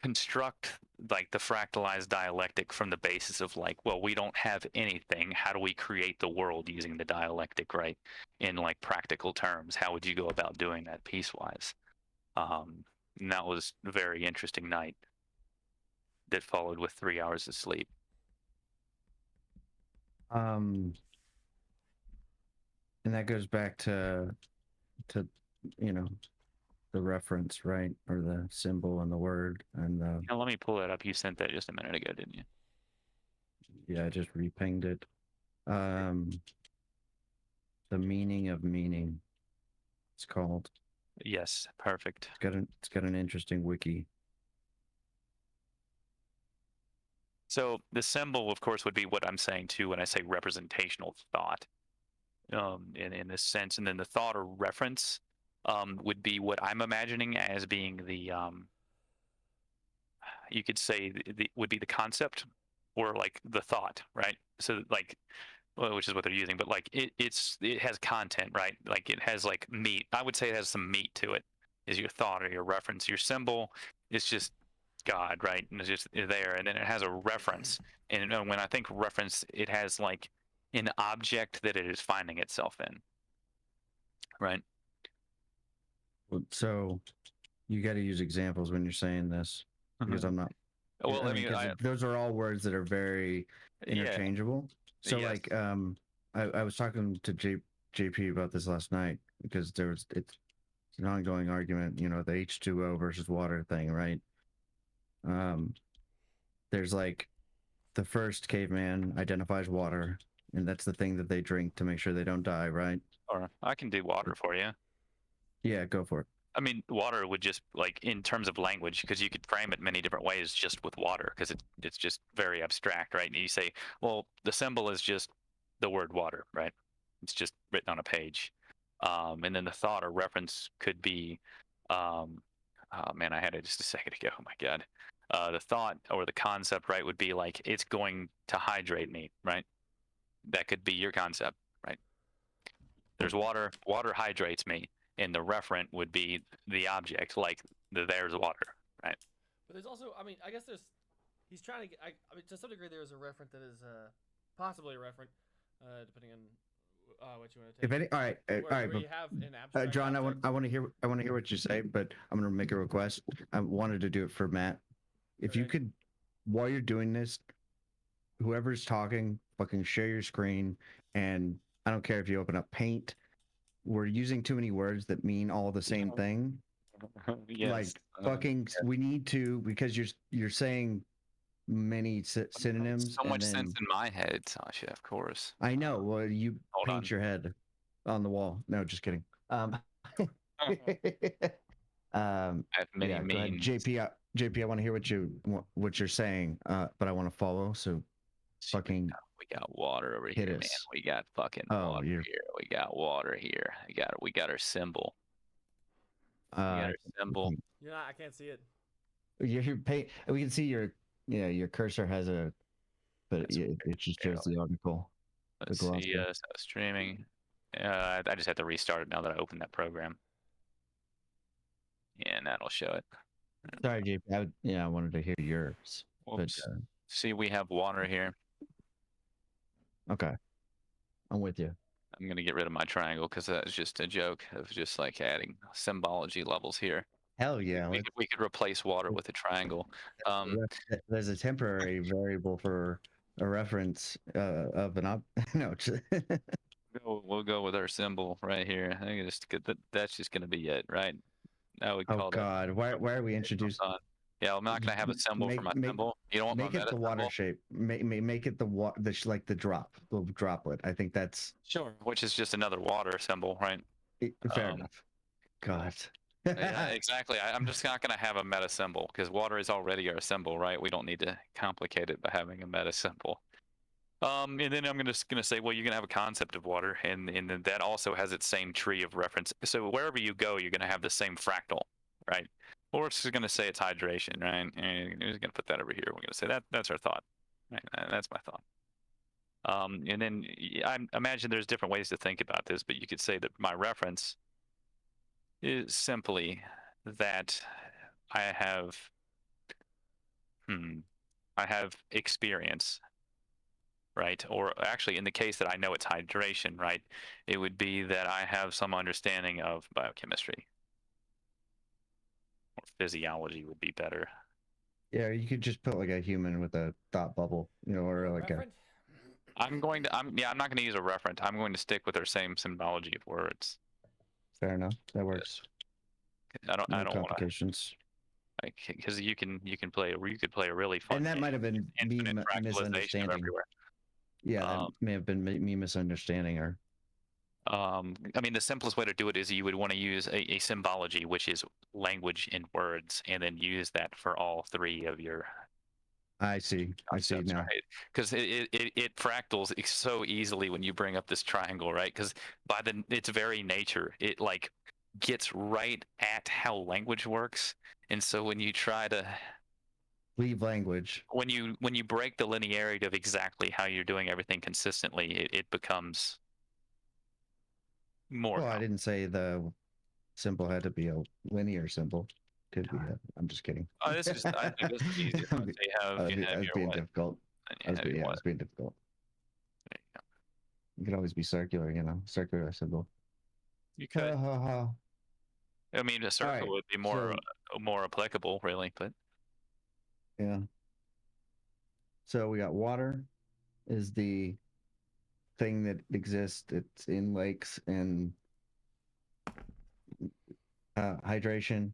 construct like the fractalized dialectic from the basis of like, well, we don't have anything, how do we create the world using the dialectic, right? In like practical terms, how would you go about doing that piecewise? And that was a very interesting night that followed with 3 hours of sleep. And that goes back to you know, the reference, right, or the symbol and the word and the Now let me pull that up. You sent that just a minute ago, didn't you? yeah, I just repinged it. The meaning of meaning, it's called. Yes, perfect. It's got an interesting wiki. So the symbol, of course, would be what I'm saying too when I say representational thought, in this sense, and then the thought or reference would be what I'm imagining as being the you could say would be the concept or like the thought, right? So like, well, which is what they're using, but like it has content, right? Like it has like meat. I would say it has some meat to it. Is your thought or your reference? Your symbol is just God, right? And it's just there, and then it has a reference. And when I think reference, it has like an object that it is finding itself in, right? So you got to use examples when you're saying this because I'm not. Well, I mean, because those are all words that are very interchangeable. So yes. like, I was talking to JP about this last night because it's an ongoing argument, you know, the H2O versus water thing, right? There's like the first caveman identifies water, and that's the thing that they drink to make sure they don't die, right? Or I can do water for you. Yeah, go for it. I mean, water would just like in terms of language, because you could frame it many different ways just with water, because it's just very abstract, right? And you say, well, the symbol is just the word water, right? It's just written on a page. And then the thought or reference could be, oh man, I had it just a second ago. Oh my God. The thought or the concept, right, would be like, it's going to hydrate me, right? That could be your concept, right? There's water, water hydrates me, and the referent would be the object, like there's water, right? But there's also, I mean, I guess he's trying to get, I mean, to some degree there is a referent that is possibly a referent, depending on what you want to take. If any, all right, where you have an abstract John, object. I want to hear what you say, but I'm going to make a request. I wanted to do it for Matt. If you could, while you're doing this, whoever's talking, fucking share your screen, and I don't care if you open up Paint. We're using too many words that mean all the same thing. Yes. Like fucking, we need to, because you're saying many synonyms. So much and then, sense in my head, Sasha. Of course. I know. Well, you Hold paint on. your head on the wall. No, just kidding. I have many yeah, go ahead, means. JP. I want to hear what you're saying, but I want to follow. So fucking we got water over hit here, man. us. We got fucking water here. We got water here. We got our symbol. We got our symbol. Yeah, I can't see it. Your paint. We can see your cursor has but it just shows the article. Let's see. Streaming. I just have to restart it now that I opened that program. And that'll show it. Sorry, JP. I wanted to hear yours. Whoops. But, See, we have water here. okay. I'm with you. I'm going to get rid of my triangle because that's just a joke of just like adding symbology levels here. Hell yeah. We could replace water with a triangle. There's a temporary variable for a reference of an no. We'll go with our symbol right here. I think just that's just going to be it, right? I would Oh call God, why are we introduced? Yeah, I'm not going to have a symbol for my symbol. You don't want make my it meta the water symbol? shape. Make it like the droplet. I think that's Sure. Which is just another water symbol, right? fair enough. God. Yeah, exactly. I'm just not going to have a meta symbol because water is already our symbol, right? We don't need to complicate it by having a meta symbol. And then I'm gonna say, well, you're gonna have a concept of water, and then that also has its same tree of reference. So wherever you go, you're gonna have the same fractal, right? Or it's just gonna say it's hydration, right? And we're just gonna put that over here. We're gonna say that's our thought, right? That's my thought. And then I imagine there's different ways to think about this, but you could say that my reference is simply that I have, I have experience, right? Or actually, in the case that I know it's hydration, right, it would be that I have some understanding of biochemistry. Or physiology would be better. Yeah, you could just put like a human with a thought bubble, or like Referent? I'm not going to use a referent. I'm going to stick with our same symbology of words. fair enough. That works. I don't No want complications. to, because you could play a really fun And that game. might have been me Infinite fractalization of misunderstanding. everywhere. Yeah, that may have been me misunderstanding her. I mean, the simplest way to do it is you would want to use a symbology, which is language and words, and then use that for all three of your I see concepts, now. right? Because it fractals so easily when you bring up this triangle, right? Because by its very nature, it like gets right at how language works, and so when you try to Leave language. when you break the linearity of exactly how you're doing everything consistently, it becomes more. Well, I didn't say the symbol had to be a linear symbol. Could be. I'm just kidding. I think this is the easiest one. So you I have was your being what? difficult. And you have your I what? was being difficult. There you go. You could always be circular, circular symbol. You could. Ha. I mean, a circle right, would be more applicable, really. But yeah. So we got water is the thing that exists. It's in lakes, and hydration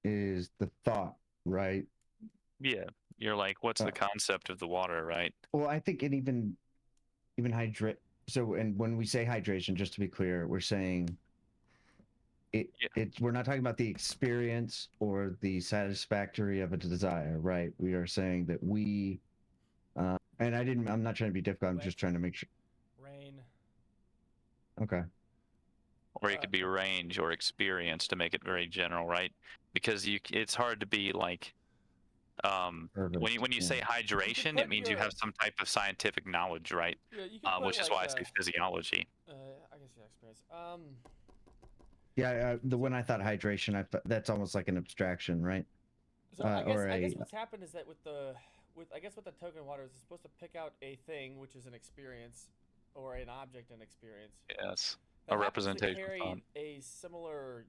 is the thought, right? yeah, you're like, what's the concept of the water, right? Well, I think it even hydrate. So, and when we say hydration, just to be clear, we're saying we're not talking about the experience or the satisfactory of a desire, right? We are saying that we, and I'm not trying to be difficult. I'm just trying to make sure. Rain. Okay. Or it could be range or experience to make it very general, right? Because it's hard to be like, when you say hydration, it means you have some type of scientific knowledge, right? Yeah, you can put which is why I say physiology. I guess yeah, experience. Yeah, when I thought hydration, that's almost like an abstraction, right? So I guess what's happened is that with the token water, it's supposed to pick out a thing, which is an experience, or an object and experience. Yes, that a representation. To carry a similar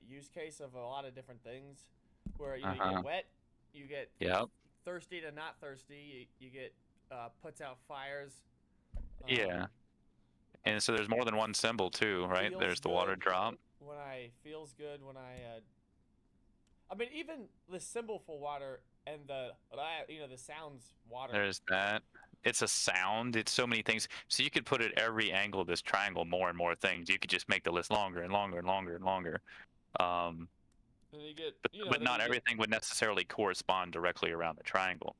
use case of a lot of different things, where you get wet, you get thirsty to not thirsty, you get puts out fires. Yeah. And so there's more than one symbol too, right? There's the water drop. When I feels good, when I mean, even the symbol for water and the sounds water. There's that. It's a sound. It's so many things. So you could put at every angle of this triangle more and more things. You could just make the list longer and longer and longer and longer. And you get, but not everything would necessarily correspond directly around the triangle.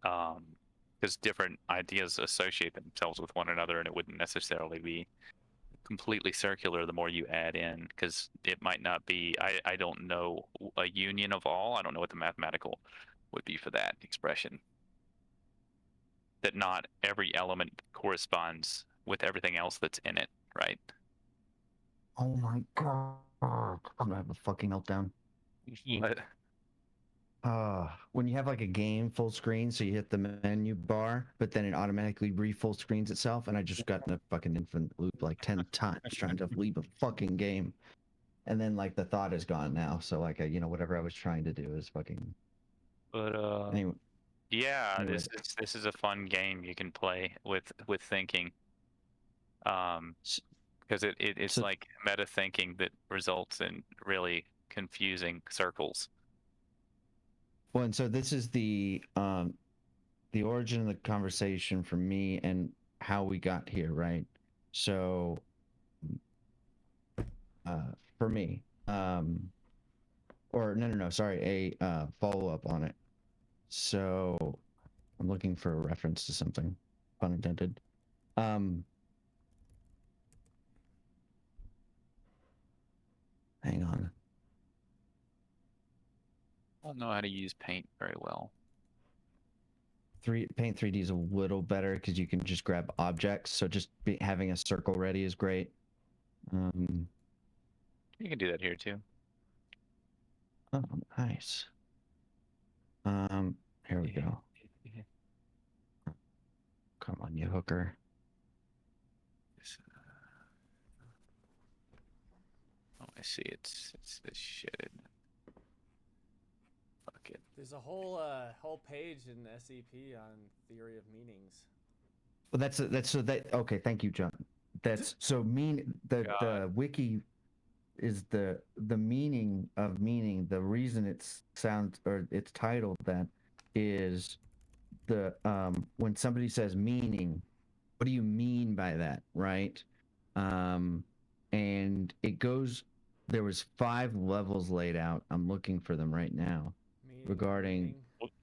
Because different ideas associate themselves with one another, and it wouldn't necessarily be completely circular the more you add in, because it might not be, I don't know a union of all. I don't know what the mathematical would be for that expression. That not every element corresponds with everything else that's in it, right? Oh my god. I'm gonna have a fucking meltdown. But When you have like a game full screen, so you hit the menu bar, but then it automatically full screens itself, and I just got in a fucking infinite loop like 10 times trying to leave a fucking game. And then like the thought is gone now. So like whatever I was trying to do is fucking anyway. yeah, Anyway, this is a fun game you can play with thinking. Because it's so like meta thinking that results in really confusing circles. well, and so this is the origin of the conversation for me and how we got here, right? So for me, or no, sorry, a follow up on it. So I'm looking for a reference to something, pun intended. Hang on. I don't know how to use paint very well. Paint 3D is a little better because you can just grab objects. So just having a circle ready is great. You can do that here too. Oh, nice. Here we go. Come on, you hooker. Oh, I see. It's this shit. Fuck it. There's a whole page in SEP on theory of meanings. Well, okay. Thank you, John. That's so mean. The wiki is the meaning of meaning. The reason it's titled that is the when somebody says meaning, what do you mean by that, right? And it goes. There was 5 levels laid out. I'm looking for them right now. Regarding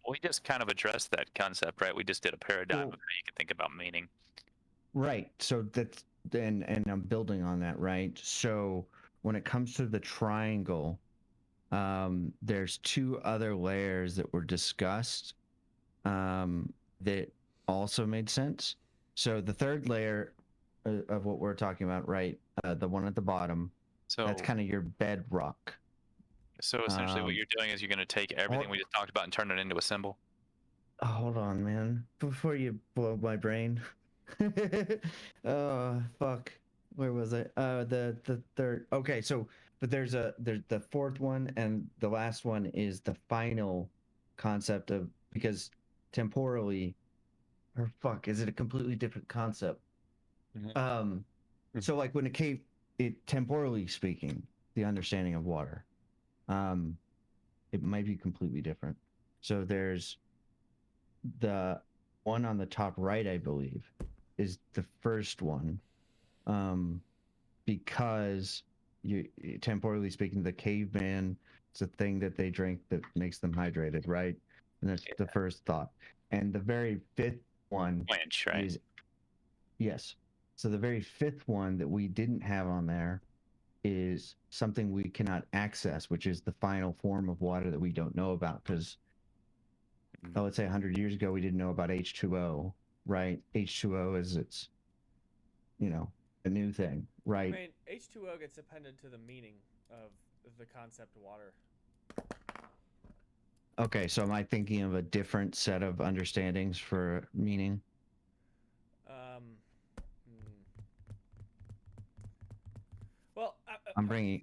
we just kind of addressed that concept, right? We just did a paradigm of how you can think about meaning. Right. So that's and I'm building on that, right? So when it comes to the triangle, there's 2 other layers that were discussed that also made sense. So the third layer of what we're talking about, right? The one at the bottom, So that's kind of your bedrock. So essentially, what you're doing is you're going to take everything we just talked about and turn it into a symbol. Hold on, man. Before you blow my brain. Oh, fuck. Where was it? The third. Okay, so but there's the fourth one, and the last one is the final concept of, because temporally, or fuck, is it a completely different concept? So like when it temporally speaking, the understanding of water, it might be completely different. So there's the one on the top right, I believe, is the first one, because temporally speaking, the caveman, it's a thing that they drink that makes them hydrated, right? And that's the first thought. And the very fifth one right? is, yes. So the very fifth one that we didn't have on there is something we cannot access, which is the final form of water that we don't know about, because let's say 100 years ago we didn't know about H2O, right? H2O is a new thing, right? I mean, H2O gets appended to the meaning of the concept water. Okay, so am I thinking of a different set of understandings for meaning? Well, I'm bringing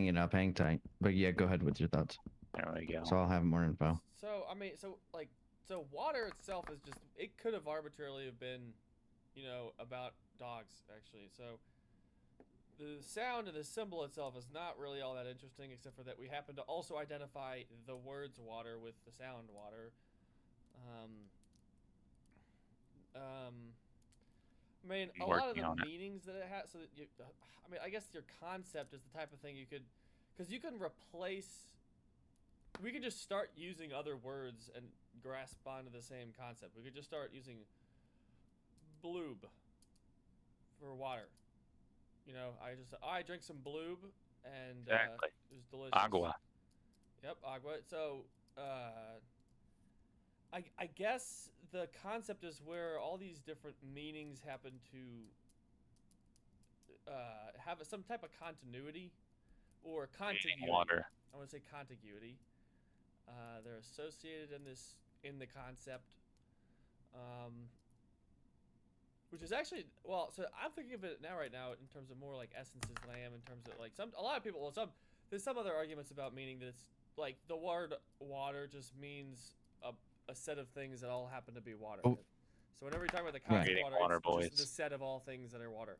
it up. Hang tight. But yeah, go ahead with your thoughts. There we go. So I'll have more info. So I mean, so water itself is just, it could have arbitrarily have been, about dogs actually. So the sound and the symbol itself is not really all that interesting, except for that we happen to also identify the words water with the sound water. I mean, a lot of the meanings that it has. So that I mean, I guess your concept is the type of thing you could, because you can replace. We could just start using other words and grasp onto the same concept. We could just start using bloob for water. I drank some bloob and exactly. It was delicious. Agua. Yep, agua. So I guess the concept is where all these different meanings happen to have some type of continuity or contiguity. Water. I want to say contiguity. They're associated in the concept, um, which is actually So I'm thinking of it right now in terms of more like essences than I am in terms of like a lot of people. Well, there's some other arguments about meaning that it's like the word water just means a set of things that all happen to be water. Oh. So whenever you talk about the concept Creating water, water, it's boys. just the set of all things that are water.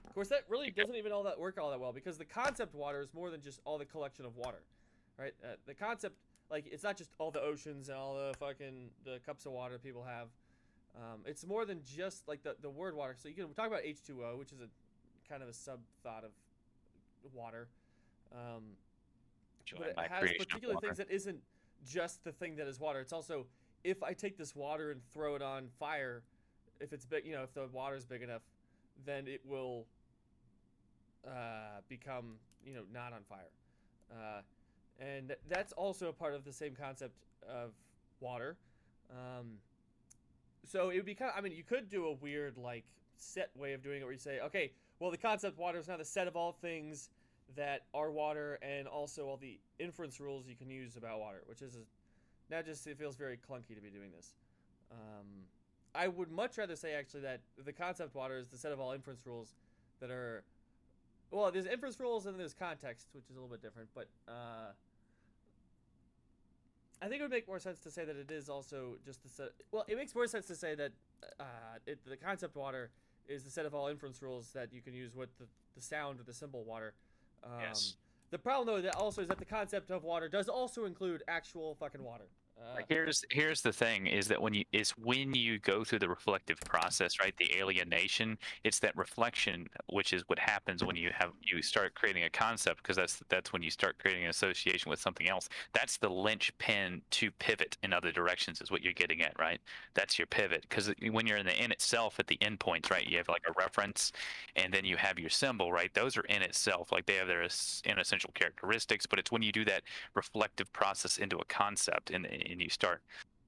Of course, that really doesn't even work all that well because the concept water is more than just all the collection of water, right? The concept, like, it's not just all the oceans and all the cups of water people have. It's more than just like the word water. So you can talk about H2O, which is a kind of a sub thought of water. But it has particular things that isn't just the thing that is water. It's also if I take this water and throw it on fire, if it's big, if the water is big enough, then it will become not on fire. And that's also a part of the same concept of water. So it would be you could do a weird like set way of doing it where you say, okay, well, the concept water is now the set of all things that are water and also all the inference rules you can use about water, which is it feels very clunky to be doing this. I would much rather say actually that the concept water is the set of all inference rules that are, well, there's inference rules and then there's context, which is a little bit different, but I think it would make more sense to say that it is also just the set. Well, it makes more sense to say that the concept water is the set of all inference rules that you can use with the sound or the symbol water. Yes. The problem, though, that also is that the concept of water does also include actual fucking water. Here's the thing: is that when you go through the reflective process, right? The alienation, it's that reflection, which is what happens when you start creating a concept, because that's when you start creating an association with something else. That's the linchpin to pivot in other directions, is what you're getting at, right? That's your pivot, because when you're in the in itself at the endpoints, right? You have like a reference, and then you have your symbol, right? Those are in itself, like they have their essential characteristics, but it's when you do that reflective process into a concept and you start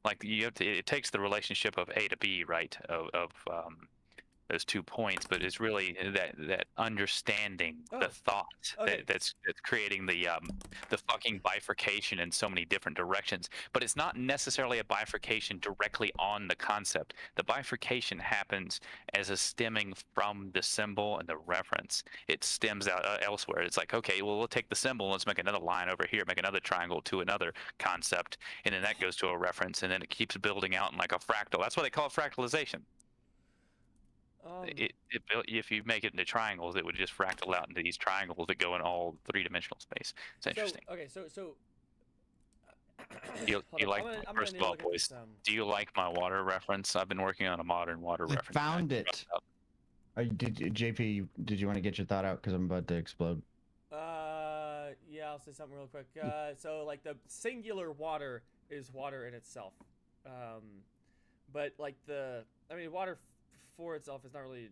like it takes the relationship of A to B, right, of those 2 points, but it's really that understanding the thought that's creating the fucking bifurcation in so many different directions. But it's not necessarily a bifurcation directly on the concept. The bifurcation happens as a stemming from the symbol and the reference. It stems out elsewhere. It's like, okay, well, we'll take the symbol, let's make another line over here, make another triangle to another concept, and then that goes to a reference, and then it keeps building out in like a fractal. That's why they call it fractalization. If you make it into triangles, it would just fractal out into these triangles that go in all three-dimensional space. It's interesting. So you like first of all, boys, do you like my water reference? I've been working on a modern water reference. I found it. JP, did you want to get your thought out? Because I'm about to explode. Yeah, I'll say something real quick. So like the singular water is water in itself. But like water for itself is not really,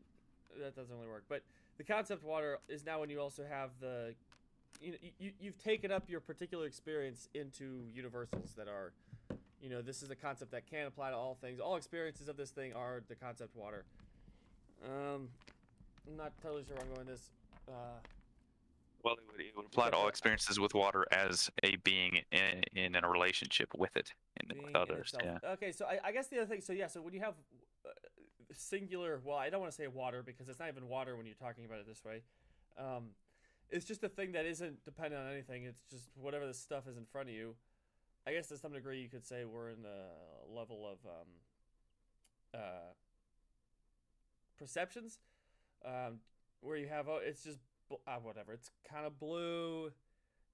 that doesn't really work. But the concept water is now when you also have you've taken up your particular experience into universals that are, this is a concept that can apply to all things. All experiences of this thing are the concept water. I'm not totally sure where I'm going with this. Well, it would apply to all experiences with water as a being in a relationship with it and with others. Yeah. Okay, so I guess the other thing, so when you have singular, well, I don't want to say water because it's not even water when you're talking about it this way. It's just a thing that isn't dependent on anything. It's just whatever the stuff is in front of you. I guess to some degree you could say we're in the level of perceptions, where you have it's just whatever. It's kind of blue.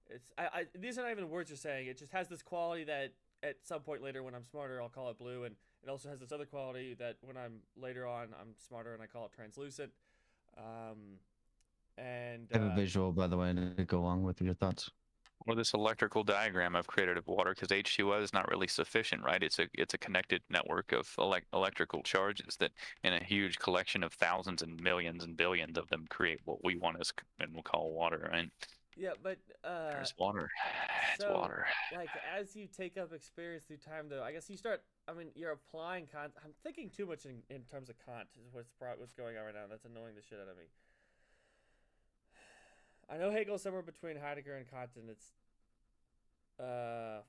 It's these are not even words you're saying. It just has this quality that at some point later when I'm smarter I'll call it blue, and it also has this other quality that when I'm later on I'm smarter and I call it translucent. And I have a visual, by the way, to go along with your thoughts. Or this electrical diagram I've created of water, because H2O is not really sufficient, right? It's a connected network of electrical charges that, in a huge collection of thousands and millions and billions of them, create what we want and we'll call water, right? Yeah, but There's water. It's so water. like as you take up experience through time, though, I guess you start. I mean, you're applying Kant. I'm thinking too much in terms of Kant is what's going on right now. That's annoying the shit out of me. I know Hegel's somewhere between Heidegger and Kant, and it's uh,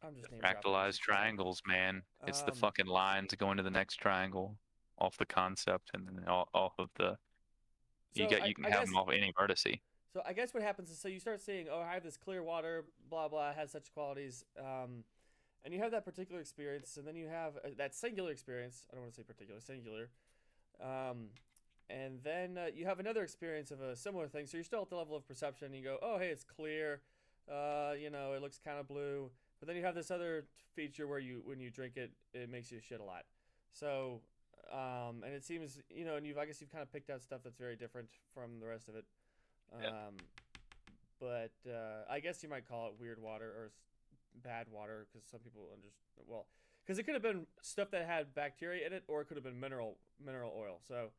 I'm just name dropping. I Fractalized should shut up. triangles, man. It's the Um, fucking lines going to the next triangle off the concept, and then off of the so you can I have them guess off any vertice. so. I guess what happens is so you start seeing, oh, I have this clear water, blah blah, it has such qualities. And you have that particular experience, and then you have that singular experience. I don't want to say particular, singular. Um, and then you have another experience of a similar thing. So you're still at the level of perception. And you go, oh, hey, it's clear. It looks kind of blue. But then you have this other feature where when you drink it, it makes you shit a lot. So, and it seems, and I guess you've kind of picked out stuff that's very different from the rest of it. Yeah. But I guess you might call it weird water or bad water because some people because it could have been stuff that had bacteria in it, or it could have been mineral oil. So,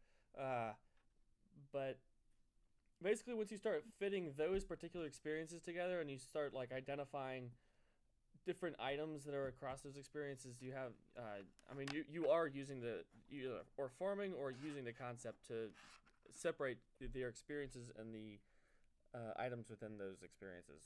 but basically, once you start fitting those particular experiences together, and you start like identifying different items that are across those experiences, you have, you are using or forming or using the concept to separate their experiences and the items within those experiences.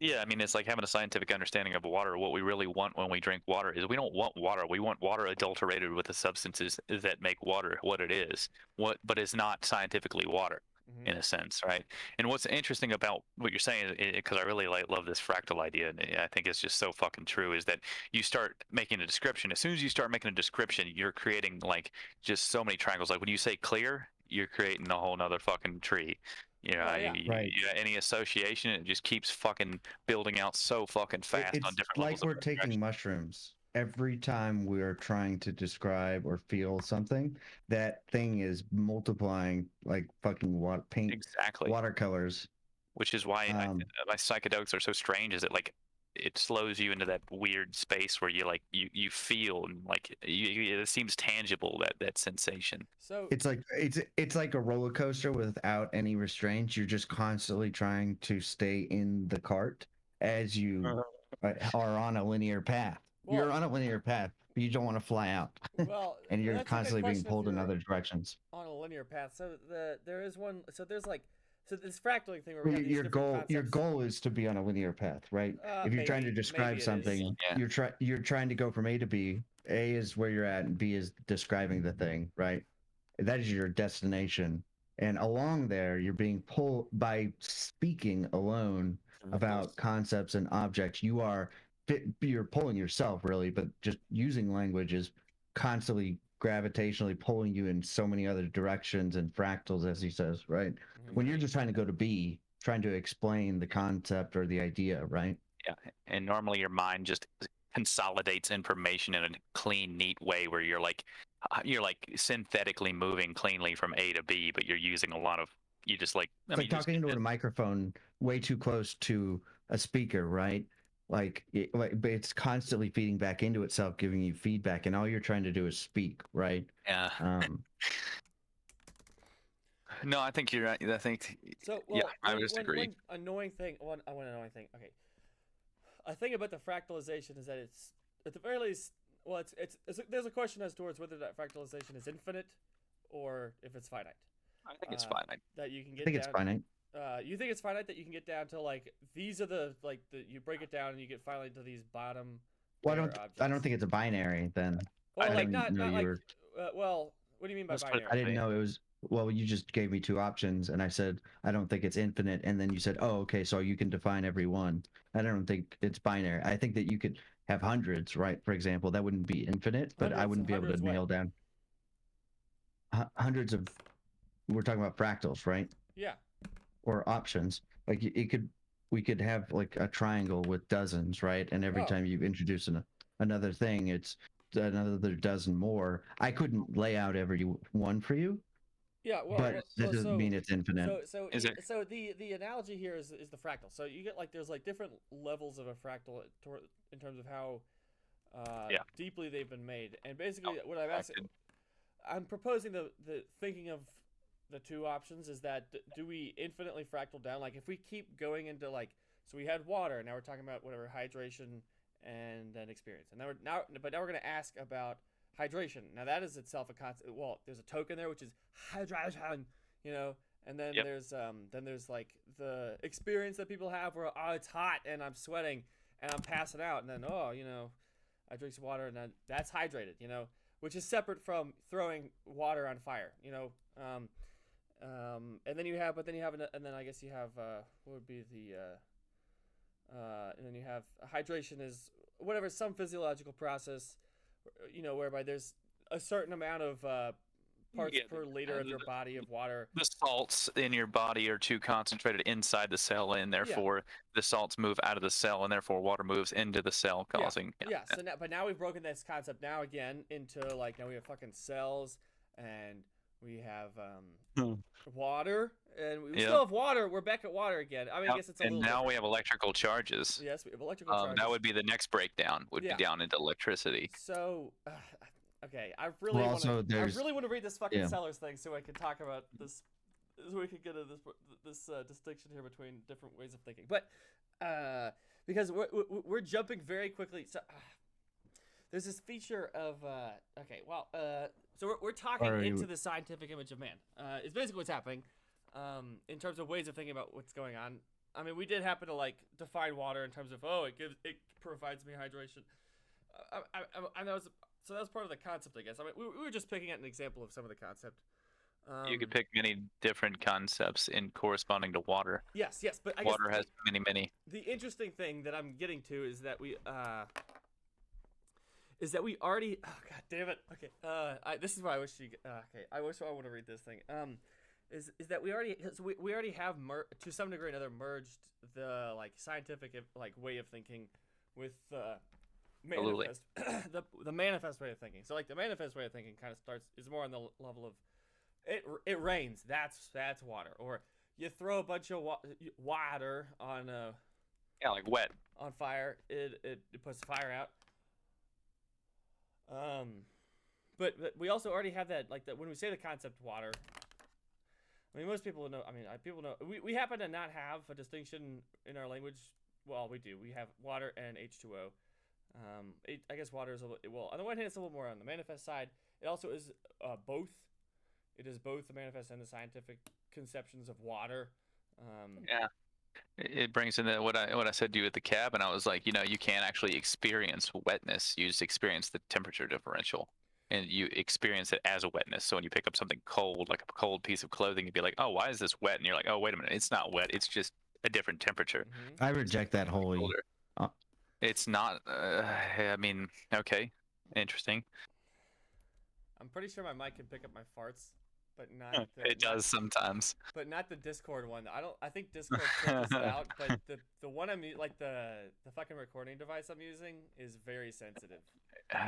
Yeah, I mean, it's like having a scientific understanding of water. What we really want when we drink water is we don't want water. We want water adulterated with the substances that make water what it is. But it's not scientifically water, in a sense, right? And what's interesting about what you're saying, because I really love this fractal idea, and I think it's just so fucking true, is that you start making a description. As soon as you start making a description, you're creating like just so many triangles. Like when you say clear, you're creating a whole nother fucking tree. Yeah. Right. Any association, it just keeps fucking building out so fucking fast on It's different levels like of we're taking abstraction. mushrooms. Every time we're trying to describe or feel something, that thing is multiplying like fucking paint Exactly. watercolors. Which is why Um, my psychedelics are so strange. Is it like it slows you into that weird space where you like you feel and like it seems tangible, that sensation. So it's like a roller coaster without any restraints. You're just constantly trying to stay in the cart as you are on a linear path. well You're on a linear path, but you don't want to fly out, well and you're that's a good constantly being question if pulled in you're other directions. on a linear path. So there is one. So there's like this fractaling thing where we have these Your different your concepts. goal is to be on a linear path, right? If you're trying to Maybe describe it is. something, Yeah. you're trying to go from A to B. A is where you're at, and B is describing the thing, right? That is your destination. And along there, you're being pulled by speaking alone about concepts and objects. You're pulling yourself really, but just using language is constantly gravitationally pulling you in so many other directions and fractals, as he says, right? When you're just trying to go to B, trying to explain the concept or the idea, right? Yeah, and normally your mind just consolidates information in a clean, neat way where you're like synthetically moving cleanly from A to B, but you're using a lot of you just like I It's mean like talking into a microphone way too close to a speaker, right? But it's constantly feeding back into itself, giving you feedback, and all you're trying to do is speak, right? yeah. Um, No, I think you're right. I think So yeah, well, I would just agree. one annoying thing. One annoying thing. Okay, a thing about the fractalization is that it's at the very least. Well, there's a question as towards whether that fractalization is infinite or if it's finite. I think it's fine. That you can I get think down. it's finite. You think it's finite that you can get down to like these are the you break it down and you get finally to these bottom Well, layer objects. I don't think it's a binary then. Well, I like didn't know not you like were. well, what do you mean by Let's put it I binary? didn't know it was. Well, you just gave me two options, and I said I don't think it's infinite, and then you said, "Oh, okay, so you can define every one." I don't think it's binary. I think that you could have hundreds, right? For example, that wouldn't be infinite, but I wouldn't be able to Hundreds what? nail down hundreds of. We're talking about fractals, right? Yeah. Or options. Like we could have like a triangle with dozens, right? And every Oh. time you introduce another thing, it's another dozen more. I couldn't lay out every one for you, Yeah, but that doesn't mean it's infinite. Is it? So the analogy here is the fractal. So you get like there's like different levels of a fractal in terms of how deeply they've been made. And basically what I'm asking, I'm proposing the thinking of the two options is that do we infinitely fractal down? Like if we keep going into like, so we had water, now we're talking about whatever hydration and then experience, and but now we're gonna ask about hydration. Now that is itself a concept. Well, there's a token there which is hydration, you know, and then Yep. there's like the experience that people have where oh it's hot and I'm sweating and I'm passing out, and then oh you know I drink some water and then that's hydrated, you know, which is separate from throwing water on fire, you know. And then you have, and then I guess you have what would be the and then you have hydration is whatever some physiological process, you know, whereby there's a certain amount of parts Yeah, per liter of your body of water. the salts in your body are too concentrated inside the cell, and therefore the salts move out of the cell, and therefore water moves into the cell, causing Yeah. So now, but now we've broken this concept now again into like now we have fucking cells and we have water and we still have water. We're back at water again. I mean, I guess it's a and little. now different. we have electrical charges. Yes, we have electrical charges. That would be the next breakdown. Would Yeah. be down into electricity. So, okay, I really want to read this fucking Sellers thing so I can talk about this, so we can get into this distinction here between different ways of thinking. But because we're jumping very quickly, so there's this feature of okay, well, so we're talking into the scientific image of man. It's basically what's happening in terms of ways of thinking about what's going on. I mean, we did happen to like define water in terms of it provides me hydration. And that was part of the concept, I guess. I mean, we were just picking at an example of some of the concept. You could pick many different concepts in corresponding to water. Yes, but I water guess has many. The interesting thing that I'm getting to is that we already. Oh god damn it. Okay. This is why I wish you. Okay. I want to read this thing. Is that we already have to some degree or another merged the like scientific like way of thinking with manifest the manifest way of thinking. So like the manifest way of thinking kind of is more on the level of it rains, that's water, or you throw a bunch of water on like wet on fire, it puts the fire out. But we also already have that like that when we say the concept water. I mean, most people know. I mean, people know. We happen to not have a distinction in our language. Well, we do. We have water and H2O. I guess water is a little. Well, on the one hand, it's a little more on the manifest side. It also is both. It is both the manifest and the scientific conceptions of water. Yeah, it brings in what I said to you at the cab, and I was like, you know, you can't actually experience wetness. You just experience the temperature differential. And you experience it as a wetness. So when you pick up something cold, like a cold piece of clothing, you'd be like, oh, why is this wet? And you're like, oh, wait a minute, it's not wet. It's just a different temperature. Mm-hmm. I reject that wholly. It's not, I mean, okay, interesting. I'm pretty sure my mic can pick up my farts, but not. It does sometimes. But not the Discord one. I think Discord filters it out, but the one I'm like the fucking recording device I'm using is very sensitive.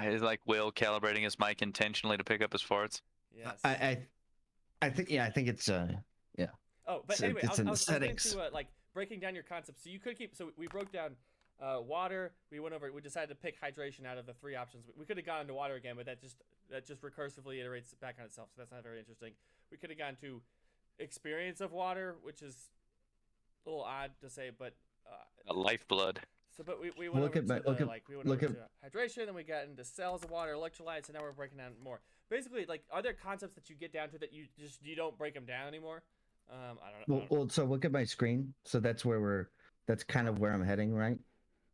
Is like Will calibrating his mic intentionally to pick up his farts? Yes. I think it's yeah. Oh, but so anyway, it's I was getting aesthetics. to like breaking down your concepts. So you could keep. So we broke down water. We went over. We decided to pick hydration out of the three options. We could have gone into water again, but that just recursively iterates back on itself. So that's not very interesting. We could have gone to experience of water, which is a little odd to say, but a lifeblood. So, but we went over to hydration, and we got into cells of water, electrolytes, and now we're breaking down more. Basically, like, are there concepts that you get down to that you don't break them down anymore? I don't know. Well, so look at my screen. So that's that's kind of where I'm heading, right?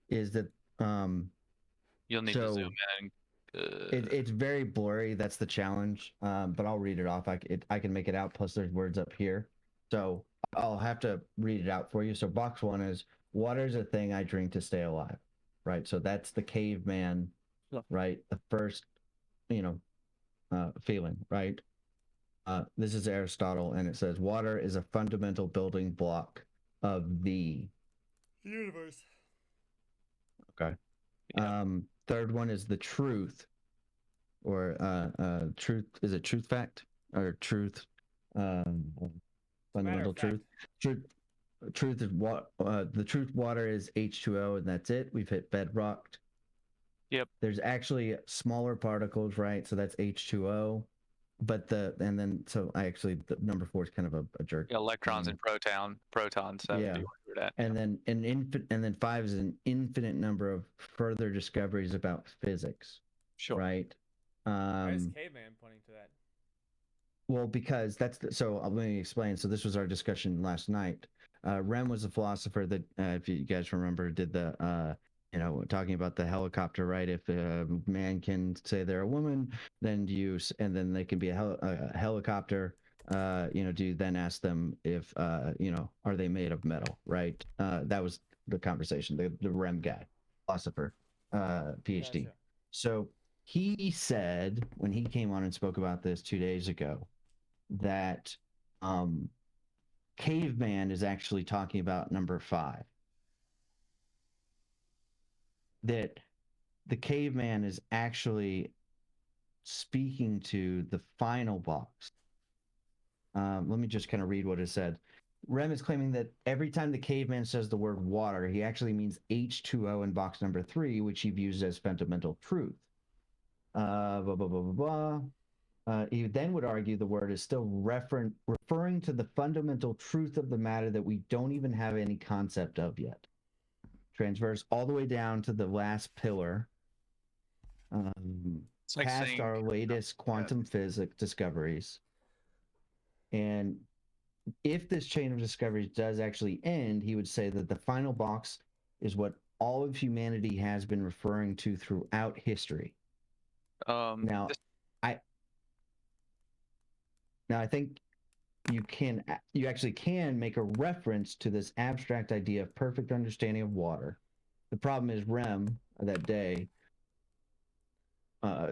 Is that You'll need to zoom in. It's very blurry. That's the challenge. But I'll read it off. I can make it out. Plus, there's words up here, so I'll have to read it out for you. So box one is water is a thing I drink to stay alive, right? So that's the caveman, right? The first, feeling, right? This is Aristotle, and it says water is a fundamental building block of the universe. Okay. Yeah. Third one is the truth, or truth. Is it truth fact or truth? Fundamental truth. Truth is what the truth. Water is H2O, and that's it. We've hit bedrock. Yep. There's actually smaller particles, right? So that's H2O. and then so I actually the number 4 is kind of a jerk. Electrons and protons. That would be Yeah. what we're at. And then and then 5 is an infinite number of further discoveries about physics. Sure. Right. Why is caveman pointing to that? Well, because so let me explain. So this was our discussion last night. Rem was a philosopher that, if you guys remember, did the talking about the helicopter, right? If a man can say they're a woman, then and then they can be a helicopter. Do you then ask them if are they made of metal, right? That was the conversation. The Rem guy, philosopher, PhD. Gotcha. So he said when he came on and spoke about this 2 days ago that caveman is actually talking about number 5. That the caveman is actually speaking to the final box. Let me just kind of read what it said. Rem is claiming that every time the caveman says the word water, he actually means H2O in box number 3, which he views as fundamental truth. Blah, blah, blah, blah, blah. He then would argue the word is still referring to the fundamental truth of the matter that we don't even have any concept of yet. Transverse all the way down to the last pillar, It's like past saying, our latest quantum physics discoveries. And if this chain of discoveries does actually end, he would say that the final box is what all of humanity has been referring to throughout history. Now, I think you actually can make a reference to this abstract idea of perfect understanding of water. The problem is Rem that day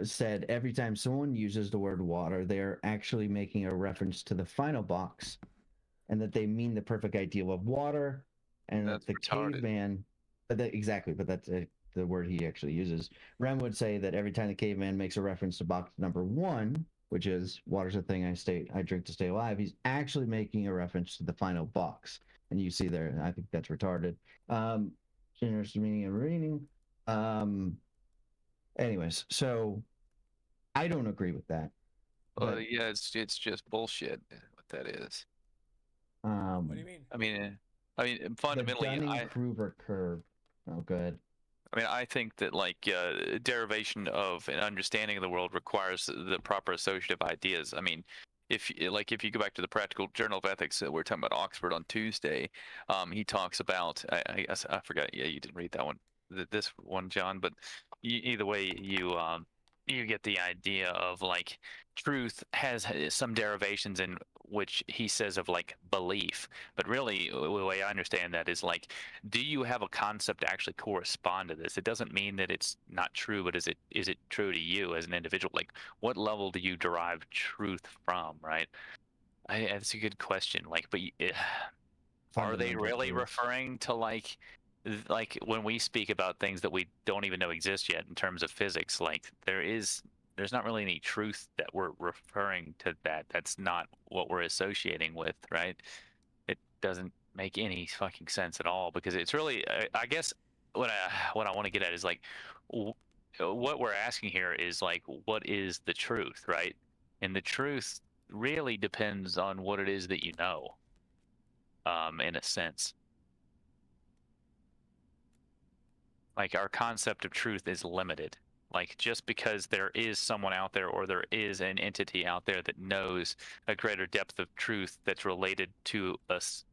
said every time someone uses the word water, they're actually making a reference to the final box, and that they mean the perfect ideal of water, and that's that the retarded. caveman. But that's the word he actually uses. Rem would say that every time the caveman makes a reference to box number 1, which is water's a thing I drink to stay alive, he's actually making a reference to the final box. And you see there, I think that's retarded. Generous meaning and reading. Anyways, so I don't agree with that. But, yeah, it's just bullshit. What that is. What do you mean? I mean, fundamentally, the Dunning-Kruger curve. Oh, good. I think that derivation of an understanding of the world requires the proper associative ideas. I mean, if you go back to the Practical Journal of Ethics, we're talking about Oxford on Tuesday. He talks about I forgot. Yeah, you didn't read that one, this one, John. But either way, you get the idea of truth has some derivations in which he says of belief, but really the way I understand that is do you have a concept to actually correspond to this? It doesn't mean that it's not true, but is it true to you as an individual? What level do you derive truth from, right? That's a good question. Are they really referring to when we speak about things that we don't even know exist yet in terms of physics? There's not really any truth that we're referring to. That's not what we're associating with, right? It doesn't make any fucking sense at all, because it's really, I guess what I want to get at is what we're asking here is what is the truth, right? And the truth really depends on what it is that you know, in a sense. Our concept of truth is limited. Just because there is someone out there, or there is an entity out there that knows a greater depth of truth that's related to us,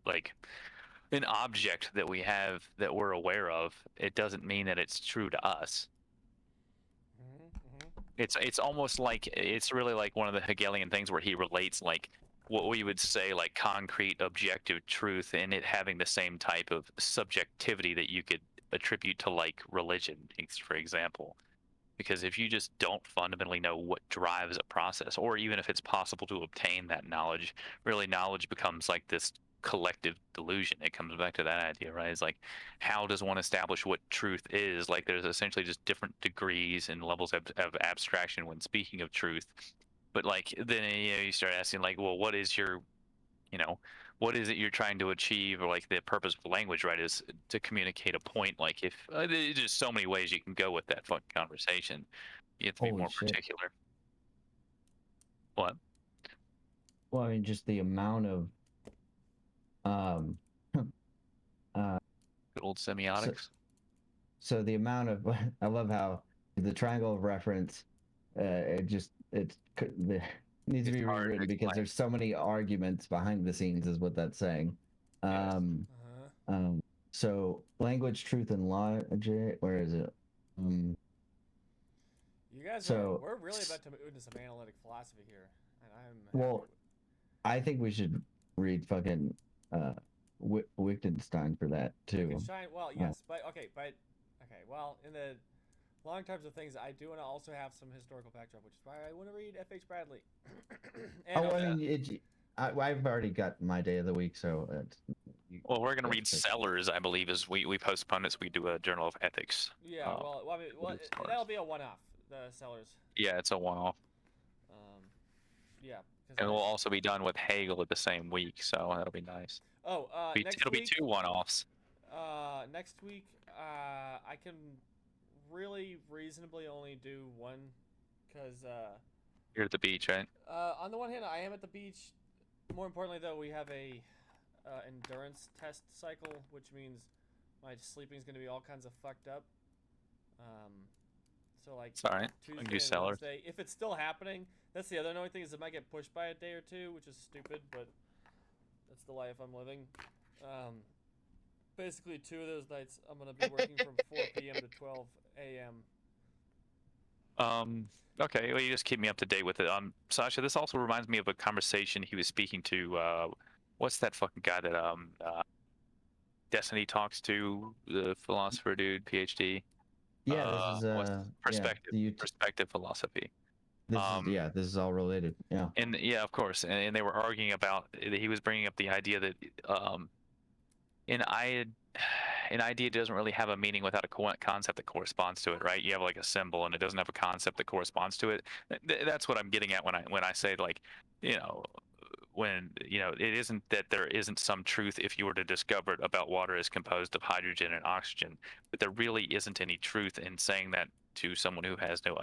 an object that we have that we're aware of, it doesn't mean that it's true to us. It's almost it's really like one of the Hegelian things where he relates what we would say concrete objective truth, and it having the same type of subjectivity that you could attribute to religion, for example. Because if you just don't fundamentally know what drives a process, or even if it's possible to obtain that knowledge, really knowledge becomes this collective delusion. It comes back to that idea, right? It's how does one establish what truth is? There's essentially just different degrees and levels of abstraction when speaking of truth. But then you start asking well, what is your what is it you're trying to achieve? Or the purpose of language, right, is to communicate a point. If there's just so many ways you can go with that fucking conversation, you have to be more particular. What? Well, I mean, just the amount of um, uh, Good old so, semiotics. so the amount of I love how the triangle of reference, it needs to It's be hard to rewritten because explain. there's so many arguments behind the scenes, is what that's saying. Yes. Um, so language, truth, and logic. Where is it? Um, You guys are. so, We're really about to move into some analytic philosophy here, and I'm happy. well, I think we should read fucking uh, Wittgenstein for that too. Wittgenstein. Well, yes, but okay, Well, in the long terms of things, I do want to also have some historical backdrop, which is why I want to read F.H. Bradley. And Oh, I mean, I've already got my day of the week, so Well, we're gonna read that's- Sellers, I believe, as we postponed it. So we do a Journal of Ethics. yeah, I mean, that'll be a one-off. The Sellers. Yeah, it's a one-off, Yeah. and we'll also be done with Hegel at the same week, so that'll be nice. Oh, next It'll week. be two one-offs. Next week, I can really reasonably only do one, because You're at the beach, right? on the one hand, I am at the beach. More importantly, though, we have a endurance test cycle, which means my sleeping is going to be all kinds of fucked up. So like It's all right. We Tuesday can do and Sellers. Wednesday, if it's still happening. That's the other annoying thing, is it might get pushed by a day or two, which is stupid, but that's the life I'm living. Basically, 2 of those nights I'm gonna be working from 4 p.m. to 12 a.m. Okay, well, you just keep me up to date with it. Sasha, this also reminds me of a conversation he was speaking to. What's that fucking guy that Destiny talks to? The philosopher dude, PhD. Yeah, this is perspective philosophy. This is all related. Yeah. And yeah, of course. And they were arguing about. He was bringing up the idea that an idea doesn't really have a meaning without a concept that corresponds to it, right? You have like a symbol, and it doesn't have a concept that corresponds to it. That's what I'm getting at when I say, like, when it isn't that there isn't some truth if you were to discover about water is composed of hydrogen and oxygen, but there really isn't any truth in saying that to someone who has no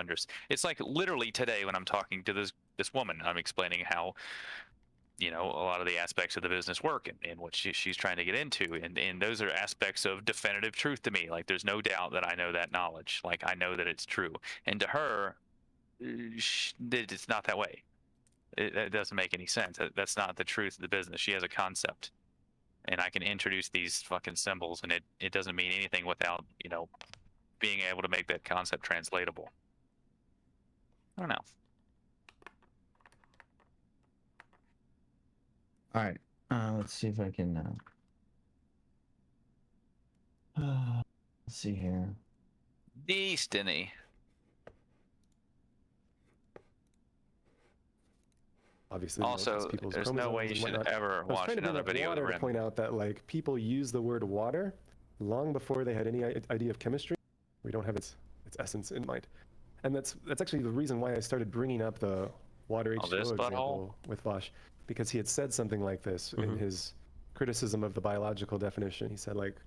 It's like literally today when I'm talking to this woman, I'm explaining how a lot of the aspects of the business work and what she's trying to get into, and those are aspects of definitive truth to me. Like, there's no doubt that I know that knowledge, like I know that it's true, and to her it's not that way. It doesn't make any sense. That's not the truth of the business. She has a concept, and I can introduce these fucking symbols, and it doesn't mean anything without being able to make that concept translatable. I don't know. All right. Let's see if I can. Let's see here. Destiny. Obviously, also, there's no way you should ever watch another video water to point out that, like, people use the word water long before they had any idea of chemistry. We don't have its essence in mind, and that's actually the reason why I started bringing up the water H2O example with Vosh, because he had said something like this in his criticism of the biological definition. He said, like,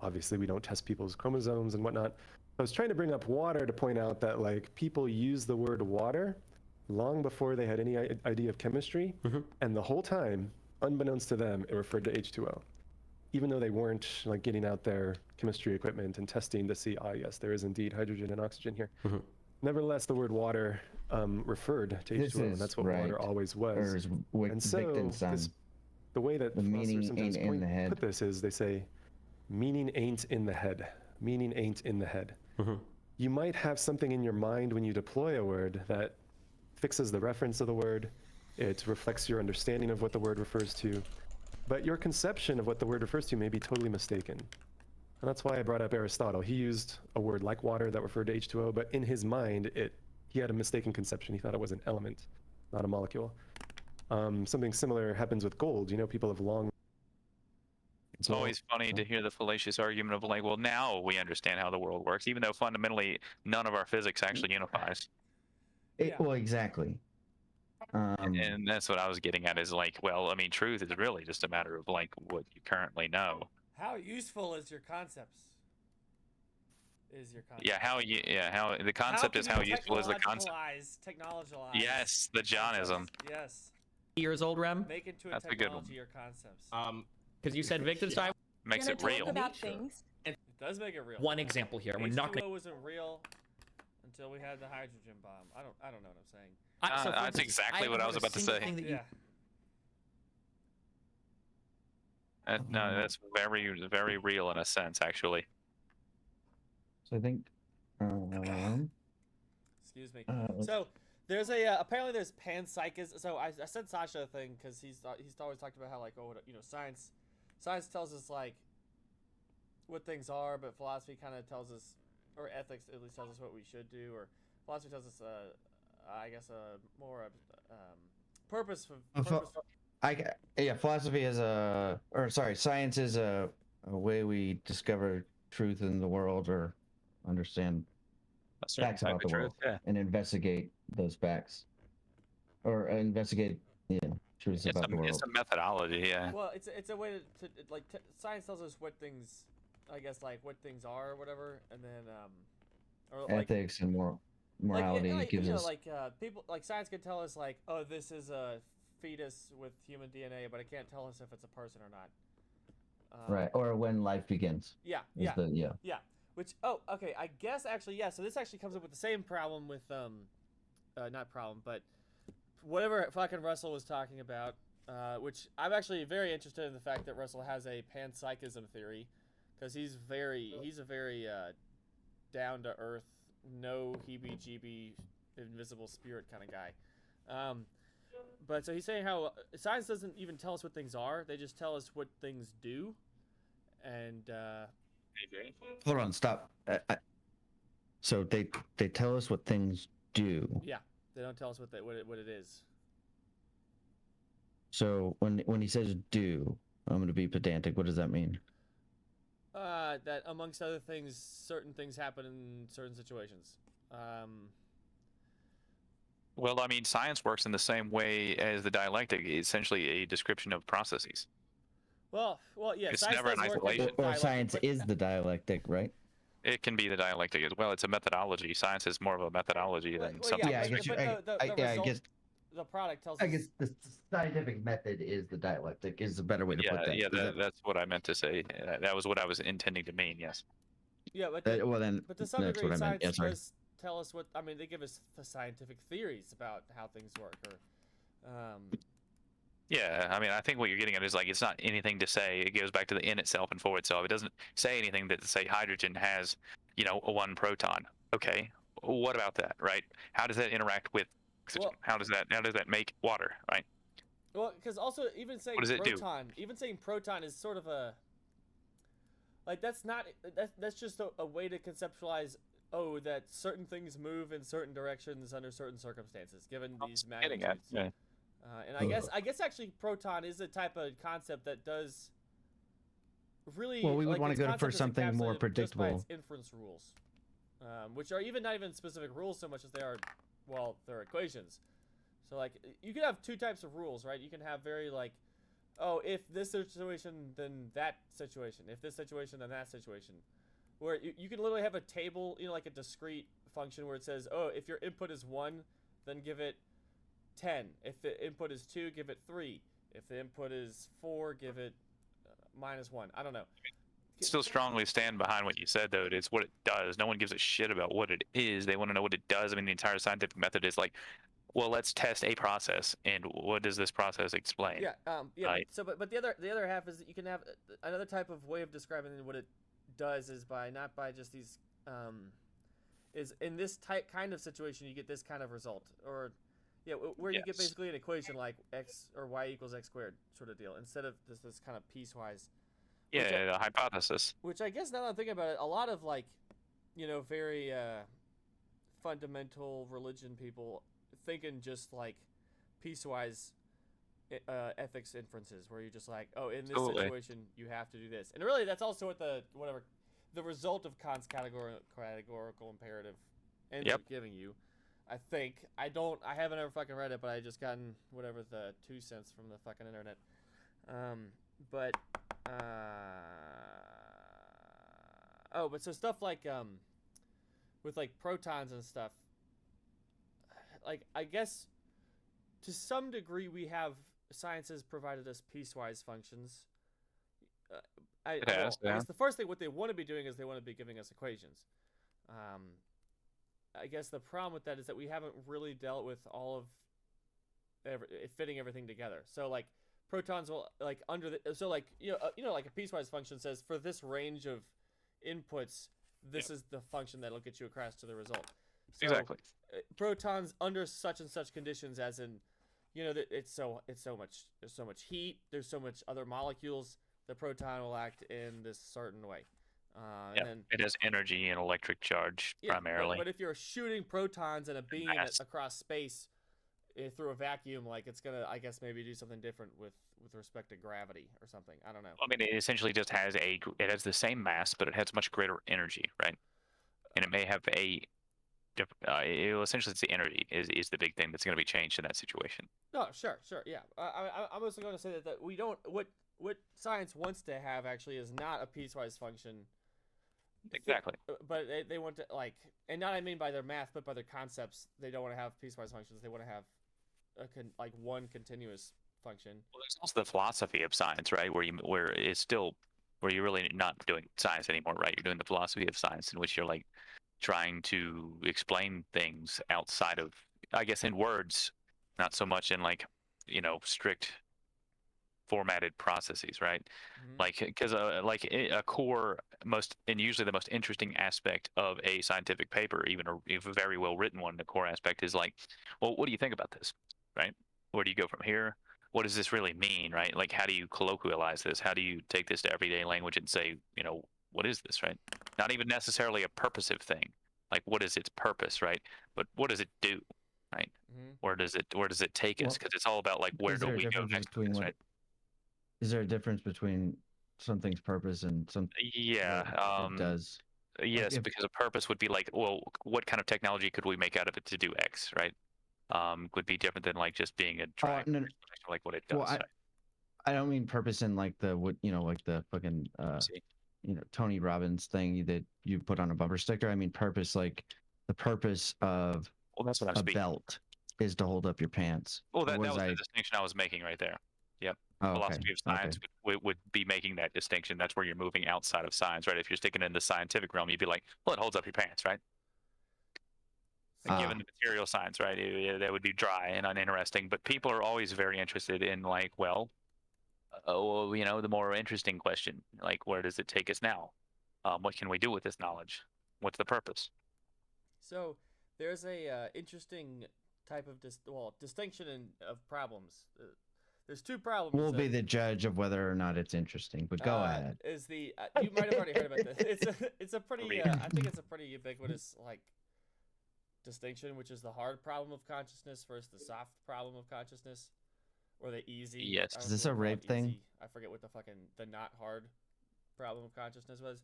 obviously we don't test people's chromosomes and whatnot. I was trying to bring up water to point out that, like, people use the word water long before they had any idea of chemistry, and the whole time, unbeknownst to them, it referred to H2O, even though they weren't, like, getting out their chemistry equipment and testing to see, yes, there is indeed hydrogen and oxygen here. Nevertheless, the word water referred to H2O, and that's what water always was. And so the way that philosophers sometimes put this is they say, meaning ain't in the head. Meaning ain't in the head. You might have something in your mind when you deploy a word that fixes the reference of the word. It reflects your understanding of what the word refers to. But your conception of what the word refers to may be totally mistaken. And that's why I brought up Aristotle. He used a word like water that referred to H2O, but in his mind, he had a mistaken conception. He thought it was an element, not a molecule. Something similar happens with gold. People have long... It's always funny to hear the fallacious argument of, like, well, now we understand how the world works, even though fundamentally none of our physics actually unifies. Well, exactly. And that's what I was getting at, is like, well, I mean, truth is really just a matter of, like, what you currently know. How useful is your concepts? is your concept. Yeah, how the concept is how useful is the concept. Technologize. Yes, the Johnism. Yes. Years old, Rem. Make into a That's a good one. technology your concepts. Because you said Wittgenstein. Makes You're it gonna real. talk about things. It does make it real. One example here. We're not H2O going. wasn't real until we had the hydrogen bomb. I don't know what I'm saying. That's exactly what I was about to say. Yeah. No, that's very real in a sense, actually. So I think. Excuse me. Let's- So there's apparently there's panpsychism. So I said Sasha a thing because he's always talked about how like science tells us like what things are, but philosophy kind of tells us, or ethics at least tells us what we should do, or philosophy tells us I guess more purpose. Philosophy is science is a way we discover truth in the world or understand A certain facts type about of the world truth, and investigate those facts, or investigate truths It's about the world. it's a methodology, yeah. Well, it's a way to like science tells us what things, I guess, like what things are or whatever, and then or like Ethics and morality gives us. people like science can tell us like, oh, this is a fetus with human DNA, but it can't tell us if it's a person or not. Right, or when life begins. Yeah. Which okay, I guess actually so this actually comes up with the same problem with not problem, but whatever fucking Russell was talking about, which I'm actually very interested in the fact that Russell has a panpsychism theory, because he's a very down to earth, no heebie-jeebie, invisible spirit kind of guy. But so he's saying how science doesn't even tell us what things are; they just tell us what things do, and Hold on, stop. So they tell us what things do. yeah, they don't tell us what it is. So when he says do, I'm going to be pedantic. What does that mean? That amongst other things, certain things happen in certain situations. Well, I mean, science works in the same way as the dialectic, essentially a description of processes. Well, yeah. It's Science never does in work in isolation. Or dialectic, science but- is the dialectic, right? It can be the dialectic as well. It's a methodology. Science is more of a methodology than something. yeah, I guess the product tells I us. guess the scientific method is the dialectic. Is a better way to put that. Yeah, that's what I meant to say. That was what I was intending to mean. Yes. Yeah, but well then, but to some that's degree, what I meant. science Yeah, sorry. does tell us what. I mean, they give us the scientific theories about how things work, or. Yeah, I mean, I think what you're getting at is like it's not anything to say. It goes back to the in itself and for itself. It doesn't say anything that say hydrogen has, a one proton. Okay, what about that, right? How does that interact with oxygen? Well- How does that make water, right? Well, because also even saying What does it do? proton is sort of a. Like that's just a way to conceptualize. Oh, that certain things move in certain directions under certain circumstances, given these Getting at, magnitudes. yeah. And I guess actually proton is a type of concept that does really. Well, we would like, want its to go for concept is something more encapsulated just by its predictable. inference rules, which are not even specific rules so much as they are, well, they're equations. So like you can have two types of rules, right? You can have very like, oh, if this situation, then that situation. If this situation, then that situation. Where you can literally have a table, like a discrete function where it says, oh, if your input is 1, then give it 10. If the input is 2, give it 3. If the input is 4, give it -1. I don't know. Still strongly stand behind what you said, though. It's what it does. No one gives a shit about what it is. They want to know what it does. I mean, the entire scientific method is like, well, let's test a process, and what does this process explain? Yeah. Right. But the other half is that you can have another type of way of describing what it does is not by just these is in this kind of situation you get this kind of result, or where you get basically an equation like x or y equals x squared sort of deal instead of this kind of piecewise. Yeah, the hypothesis. Which I guess now that I'm thinking about it, a lot of like, very fundamental religion people thinking just like piecewise ethics inferences, where you're just like, oh, in this situation you have to do this, and really that's also what the result of Kant's categorical imperative ends up giving you. I think I haven't ever fucking read it, but I just gotten whatever the 2 cents from the fucking internet. But so stuff like with like protons and stuff, like I guess to some degree we have science has provided us piecewise functions. It has, I yeah. guess the first thing what they want to be doing is they want to be giving us equations. I guess the problem with that is that we haven't really dealt with all of fitting everything together. So like protons will like under the so like like a piecewise function says for this range of inputs, this is the function that'll get you across to the result. So, Exactly. Protons under such and such conditions, as in, it's so much. There's so much heat. There's so much other molecules. The proton will act in this certain way. And then, it has energy and electric charge primarily. But if you're shooting protons in a beam across space through a vacuum, like it's gonna, I guess, maybe do something different with respect to gravity or something. I don't know. I mean, it essentially just has it has the same mass, but it has much greater energy, right? And it may have essentially it's the energy is the big thing that's going to be changed in that situation. Oh, sure, yeah. I'm also going to say that we don't what science wants to have actually is not a piecewise function. Exactly. But they want to and not I mean by their math, but by their concepts. They don't want to have piecewise functions. They want to have one continuous function. Well, there's also the philosophy of science, right? Where you're really not doing science anymore, right? You're doing the philosophy of science, in which you're like trying to explain things outside of, I guess, in words, not so much in strict formatted processes, right? Mm-hmm. Like, because a core usually the most interesting aspect of a scientific paper, even a very well written one, the core aspect is like, well, what do you think about this, right? Where do you go from here? What does this really mean, right? Like, how do you colloquialize this? How do you take this to everyday language and say, what is this, right? Not even necessarily a purposive thing. Like, what is its purpose, right? But what does it do, right? Mm-hmm. Where does it take us? Because it's all about like, where do we go next with this, right? Is there a difference between something's purpose and something it does? Yes, because a purpose would be like, well, what kind of technology could we make out of it to do X, right? Would be different than like just being a triangle, like what it does. Well, I don't mean purpose in like the like the fucking Tony Robbins thing that you put on a bumper sticker. I mean purpose like the purpose of that's what I'm speaking. Belt is to hold up your pants. Well, that was the distinction I was making right there. Yep. Philosophy of science would be making that distinction. That's where you're moving outside of science, right? If you're sticking in the scientific realm, you'd be like, well, it holds up your pants, right? Given the material science, right? That would be dry and uninteresting. But people are always very interested in like, the more interesting question, like, where does it take us now? What can we do with this knowledge? What's the purpose? So there's a interesting type of distinction of problems. There's two problems. We'll be the judge of whether or not it's interesting, but go ahead. You might have already heard about this. It's a pretty I think it's a pretty ubiquitous distinction, which is the hard problem of consciousness versus the soft problem of consciousness, or the easy. Yes. Is this a rape thing? I forget what the not hard problem of consciousness was.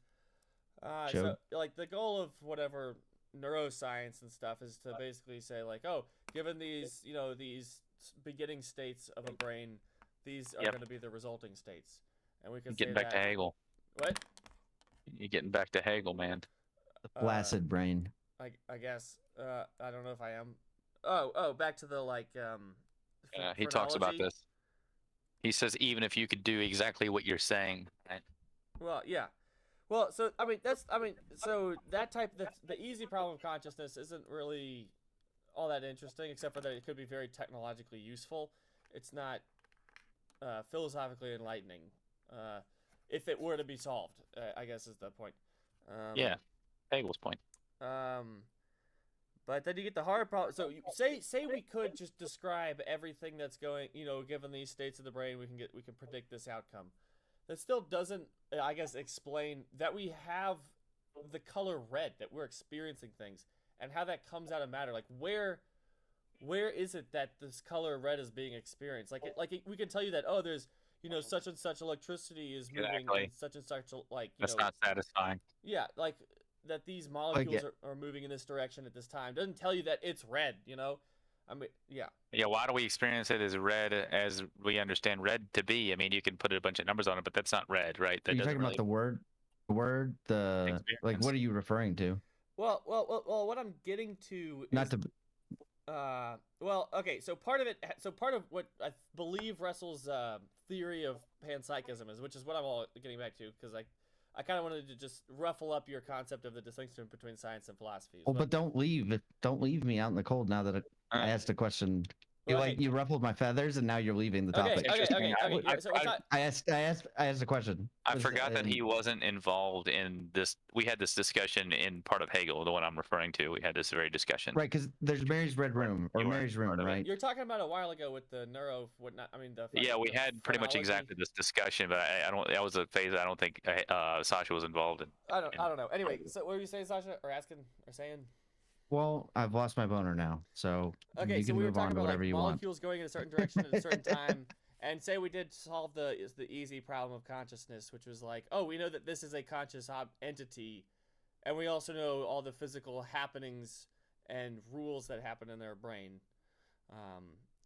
Sure. So like the goal of whatever neuroscience and stuff is to basically say like, oh, given these these beginning states of a brain, these are going to be the resulting states, and we can getting back to Hegel. What? You're getting back to Hegel, man. The flaccid brain. I guess. I don't know if I am. Oh, back to the he talks about this. He says even if you could do exactly what you're saying, right? Well, yeah. Well, so so that type the easy problem of consciousness isn't really all that interesting, except for that it could be very technologically useful. It's not philosophically enlightening. If it were to be solved, I guess is the point. Yeah, Hegel's point. But then you get the hard problem. So say we could just describe everything that's going, given these states of the brain, we can predict this outcome. That still doesn't, I guess, explain that we have the color red, that we're experiencing things, and how that comes out of matter. Like where is it that this color red is being experienced? We can tell you that there's such and such electricity is moving in such and such that's not satisfying. Yeah, like that these molecules are moving in this direction at this time. Doesn't tell you that it's red. I mean, yeah. Yeah, why do we experience it as red as we understand red to be? I mean, you can put a bunch of numbers on it, but that's not red, right? Are you talking about the word? What are you referring to? Well, what I'm getting to is Not to. well, okay, so part of what I believe Russell's theory of panpsychism is, which is what I'm all getting back to, because I kind of wanted to just ruffle up your concept of the distinction between science and philosophy. Well, but don't leave. Don't leave me out in the cold now that I asked a question. You Well, hey, you ruffled my feathers, and now you're leaving the okay, topic. Interesting. yeah, so it's not. I asked a question. I forgot that he wasn't involved in this. We had this discussion in part of Hegel, the one I'm referring to. We had this very discussion. Right, because there's Mary's red room or You weren't Mary's part room, of it. right? You're talking about a while ago with the neuro whatnot. I mean, Yeah, we the had pretty much phrenology. exactly this discussion, but I don't. That was a phase I don't think Sasha was involved in. I don't know. Anyway, so what were you saying, Sasha, or asking, or saying? Well, I've lost my boner now, so Okay, you so can we were move on talking to about whatever like you want. molecules going in a certain direction at a certain time, and say we did solve the easy problem of consciousness, which was like, oh, we know that this is a conscious entity, and we also know all the physical happenings and rules that happen in their brain,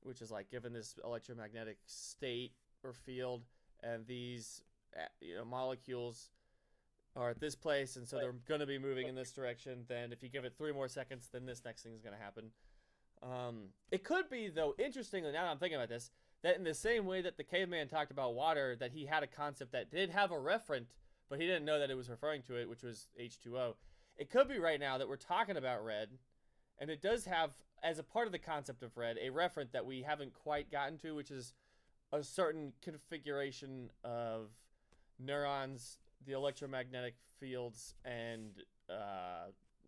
which is like given this electromagnetic state or field, and these molecules are at this place, and so they're going to be moving in this direction. Then if you give it 3 more seconds, then this next thing is going to happen. It could be, though, interestingly, now that I'm thinking about this, that in the same way that the caveman talked about water, that he had a concept that did have a referent, but he didn't know that it was referring to it, which was H2O. It could be right now that we're talking about red, and it does have, as a part of the concept of red, a referent that we haven't quite gotten to, which is a certain configuration of neurons, the electromagnetic fields, and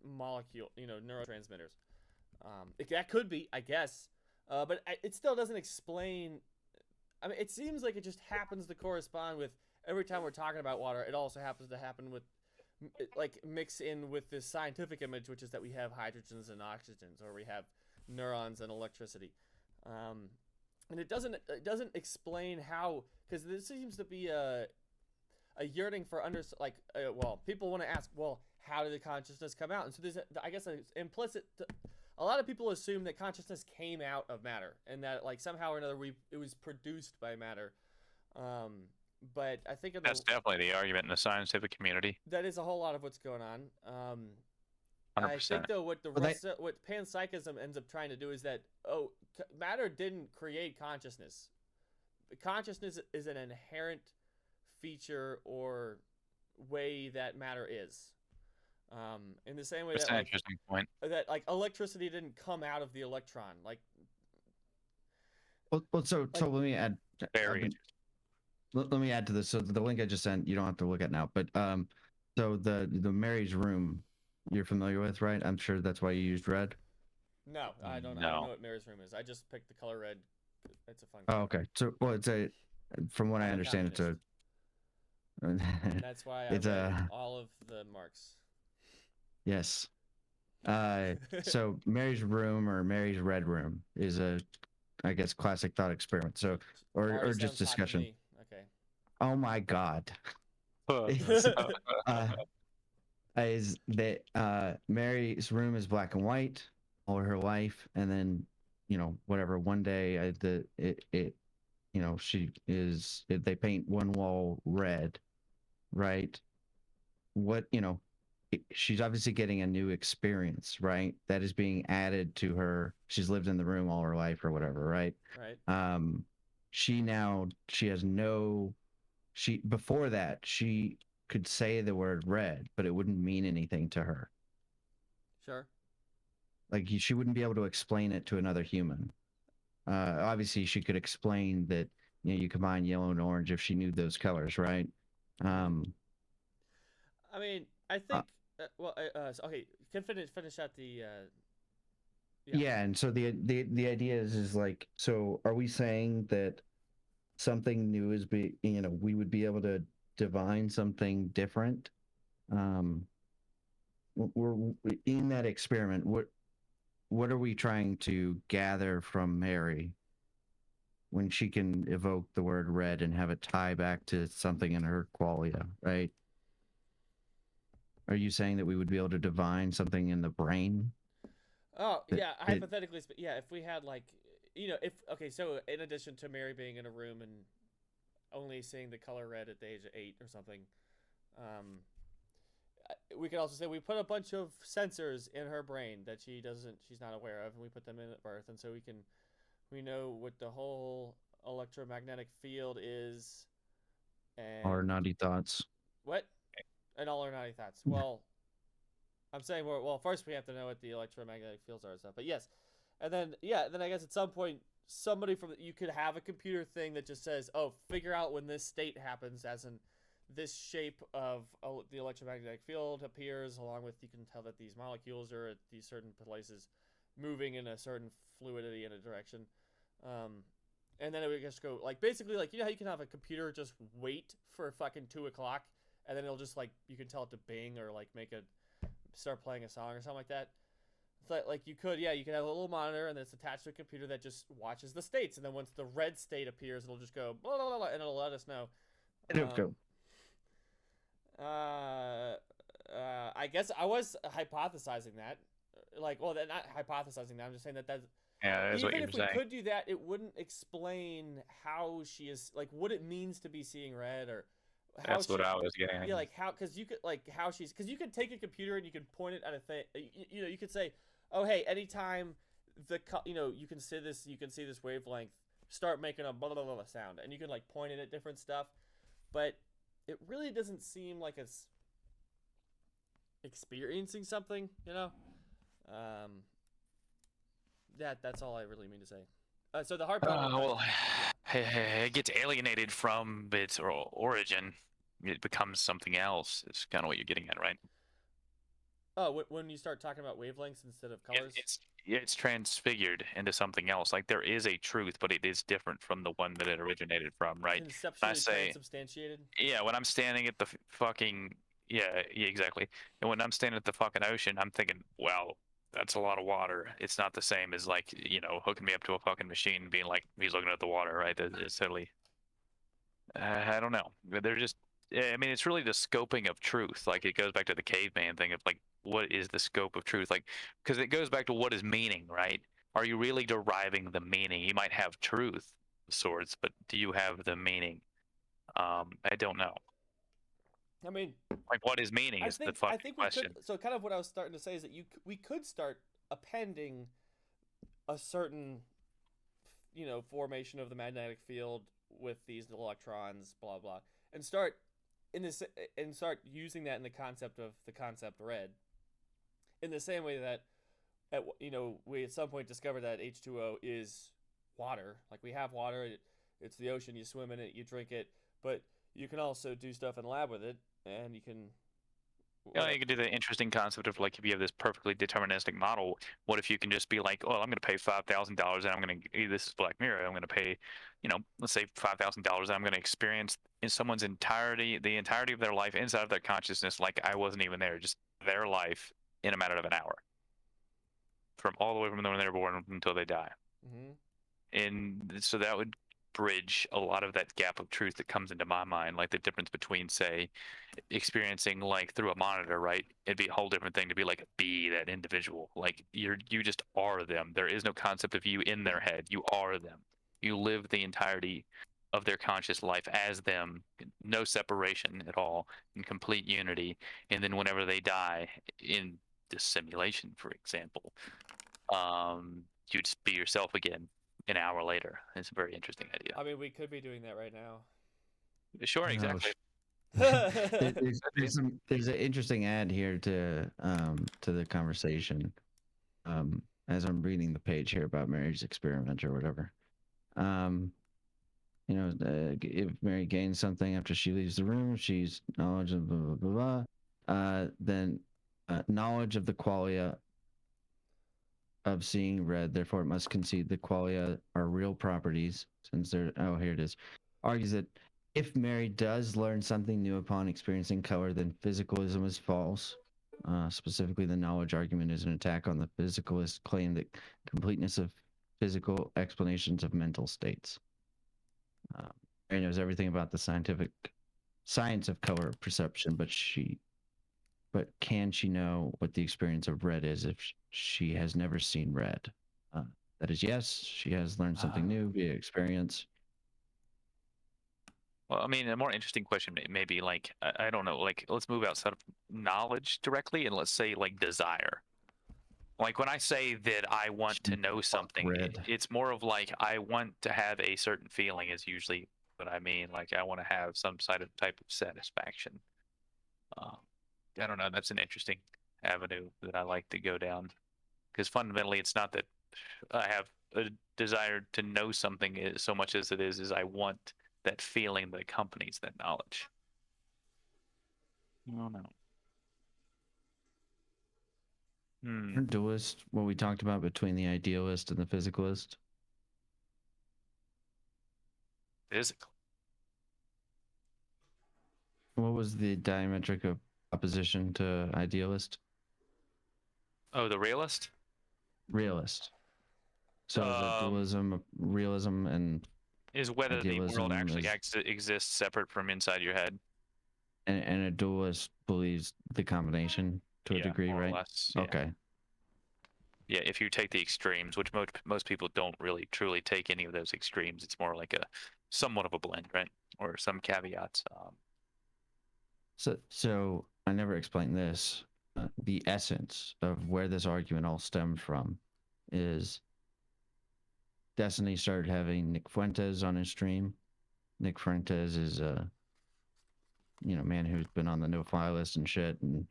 neurotransmitters. That could be, I guess, but it still doesn't explain. I mean, it seems like it just happens to correspond with every time we're talking about water. It also happens to happen with, like, mix in with this scientific image, which is that we have hydrogens and oxygens, or we have neurons and electricity. And it doesn't explain how, because this seems to be a yearning for well, people want to ask, well, how did the consciousness come out? And so there's I guess an implicit. A lot of people assume that consciousness came out of matter, and that like somehow or another it was produced by matter. But I think That's definitely the argument in the scientific community. that is a whole lot of what's going on. 100%. I think though what what panpsychism ends up trying to do is that matter didn't create consciousness. Consciousness is an inherent feature or way that matter is. In the same way That's that an interesting point. that like electricity didn't come out of the electron. Like, So let me add. Very interesting. Let me add to this. So the link I just sent, you don't have to look at now, but so the Mary's room, you're familiar with, right? I'm sure that's why you used red. no, I don't know. No. I don't know what Mary's room is. I just picked the color red. It's a fun Oh, color. okay. So well, it's a, from what I I'm a understand, it's a. And that's why I It's read a- all of the marks. Yes. So Mary's room or Mary's red room is a, I guess, classic thought experiment. So or Already just sounds hot to discussion. me. Okay. Oh my God. Is that Mary's room is black and white all her life, and then whatever one day they paint one wall red, right? What she's obviously getting a new experience, right? That is being added to her. She's lived in the room all her life or whatever, right? Right. She has no. Before that she could say the word red, but it wouldn't mean anything to her. Sure. Like she wouldn't be able to explain it to another human. Obviously, she could explain that you combine yellow and orange if she knew those colors, right? I mean, I think. Okay, can finish out the. Yeah, and so the idea is like, so are we saying that something new is we would be able to divine something different? We're in that experiment. What are we trying to gather from Mary when she can evoke the word red and have it tie back to something in her qualia, right? Are you saying that we would be able to divine something in the brain? Oh, yeah, hypothetically, yeah, if we had like, so in addition to Mary being in a room and only seeing the color red at the age of 8 or something, we could also say we put a bunch of sensors in her brain that she's not aware of, and we put them in at birth, and so we know what the whole electromagnetic field is, and Or naughty thoughts. what, and all our naughty thoughts. Well, I'm saying first we have to know what the electromagnetic fields are and stuff. But yes, and then I guess at some point you could have a computer thing that just says, oh, figure out when this state happens, as in this shape of the electromagnetic field appears, along with, you can tell that these molecules are at these certain places moving in a certain fluidity in a direction. And then it would just go, like, basically, like, you know how you can have a computer just wait for fucking 2 o'clock, and then it'll just, like, you can tell it to bing or, like, start playing a song or something like that. It's like you could have a little monitor, and it's attached to a computer that just watches the states, and then once the red state appears, it'll just go blah, blah, blah, and it'll let us know. It'll go. I guess I was hypothesizing that, like, well, not hypothesizing that. I'm just saying that Yeah, that's what even you're if saying. we could do that, it wouldn't explain how she is, like, what it means to be seeing red, or how That's what I was getting at. Yeah, like how, because you could, like, how she's, because you could take a computer and you can point it at a thing. You know, you could say, oh, hey, anytime you can see this wavelength start making a blah blah blah sound, and you can, like, point it at different stuff, but it really doesn't seem like it's experiencing something, you know. That's all I really mean to say. So the hard part. Well, it gets alienated from its origin. It becomes something else. It's kind of what you're getting at, right? Oh, when you start talking about wavelengths instead of colors. It's transfigured into something else. Like, there is a truth, but it is different from the one that it originated from, right? Conceptually transubstantiated. Yeah, when I'm standing at the fucking yeah, exactly. And when I'm standing at the fucking ocean, I'm thinking, well, that's a lot of water. It's not the same as, like, hooking me up to a fucking machine and being like, he's looking at the water, right? It's totally. I don't know. They're just. I mean, it's really the scoping of truth. Like, it goes back to the caveman thing of, like, what is the scope of truth? Like, because it goes back to what is meaning, right? Are you really deriving the meaning? You might have truth of sorts, but do you have the meaning? I don't know. I mean, like, what is meaning is the fucking question. We could, so kind of what I was starting to say is that we could start appending a certain, formation of the magnetic field with these electrons, blah blah, and start using that in the concept of the concept red. In the same way that, we at some point discovered that H2O is water. Like, we have water, it's the ocean, you swim in it, you drink it, but you can also do stuff in the lab with it, and you can. You can do the interesting concept of, like, if you have this perfectly deterministic model, what if you can just be like, well, I'm going to pay $5,000 and I'm going to, this is Black Mirror, I'm going to pay, let's say $5,000 and I'm going to experience in someone's the entirety of their life inside of their consciousness, like I wasn't even there, just their life in a matter of an hour. From all the way from when they were born until they die. Mm-hmm. And so that would bridge a lot of that gap of truth that comes into my mind, like the difference between, say, experiencing, like, through a monitor, right? It'd be a whole different thing to be like, be that individual, like you just are them. There is no concept of you in their head. You are them. You live the entirety of their conscious life as them, no separation at all, in complete unity. And then whenever they die in this simulation, for example, you just be yourself again an hour later. It's a very interesting idea. I mean, we could be doing that right now. Sure, exactly. There's an interesting ad here to the conversation. As I'm reading the page here about Mary's experiment or whatever. If Mary gains something after she leaves the room, she's knowledge of blah blah blah blah. Then knowledge of the qualia of seeing red, therefore it must concede the qualia are real properties, since they're, here it is, argues that if Mary does learn something new upon experiencing color, then physicalism is false. Specifically, the knowledge argument is an attack on the physicalist claim that completeness of physical explanations of mental states. Mary knows everything about the science of color perception, but can she know what the experience of red is if she has never seen red? That is yes, she has learned something new via experience. Well, I mean, a more interesting question maybe like I don't know, like let's move outside of knowledge directly and let's say like desire. Like when I say that I want to know something, red. it's more of like I want to have a certain feeling is usually what I mean. Like I want to have some type of satisfaction. Um, I don't know. That's an interesting avenue that I like to go down because fundamentally, it's not that I have a desire to know something so much as it is I want that feeling that accompanies that knowledge. I don't know. Dualist, what we talked about between the idealist and the physicalist. Physical. What was the diametric of opposition to idealist? Oh, the realist? Realist. So is it dualism, realism, and is whether the world idealism actually is, exists separate from inside your head. and a dualist believes the combination to a degree, more right? or less. Yeah. Okay. Yeah, if you take the extremes, which most people don't really truly take any of those extremes, it's more like a somewhat of a blend, right? Or some caveats. So I never explained this. The essence of where this argument all stemmed from is Destiny started having Nick Fuentes on his stream. Nick Fuentes is a man who's been on the no-fly list and shit, and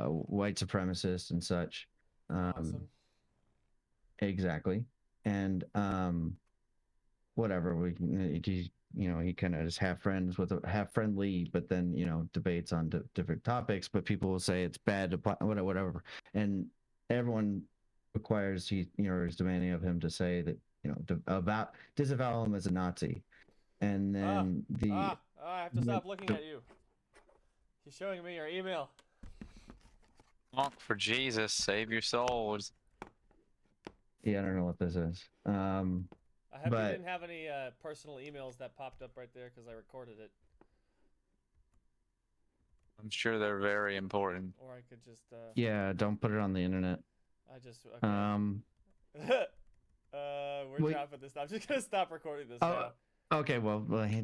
white supremacist and such. Awesome. Exactly. And whatever he kind of is half friendly, but then debates on different topics. But people will say it's bad to whatever, and everyone requires is demanding of him to say that about disavow him as a Nazi, and then I have to stop looking at you. He's showing me your email. Honk for Jesus, save your souls. Yeah, I don't know what this is. I hope you didn't have any personal emails that popped up right there because I recorded it. I'm sure they're very important. Or I could just. Yeah, don't put it on the internet. I just. Okay. We're dropping this. I'm just gonna stop recording this now. Okay, well, Okay,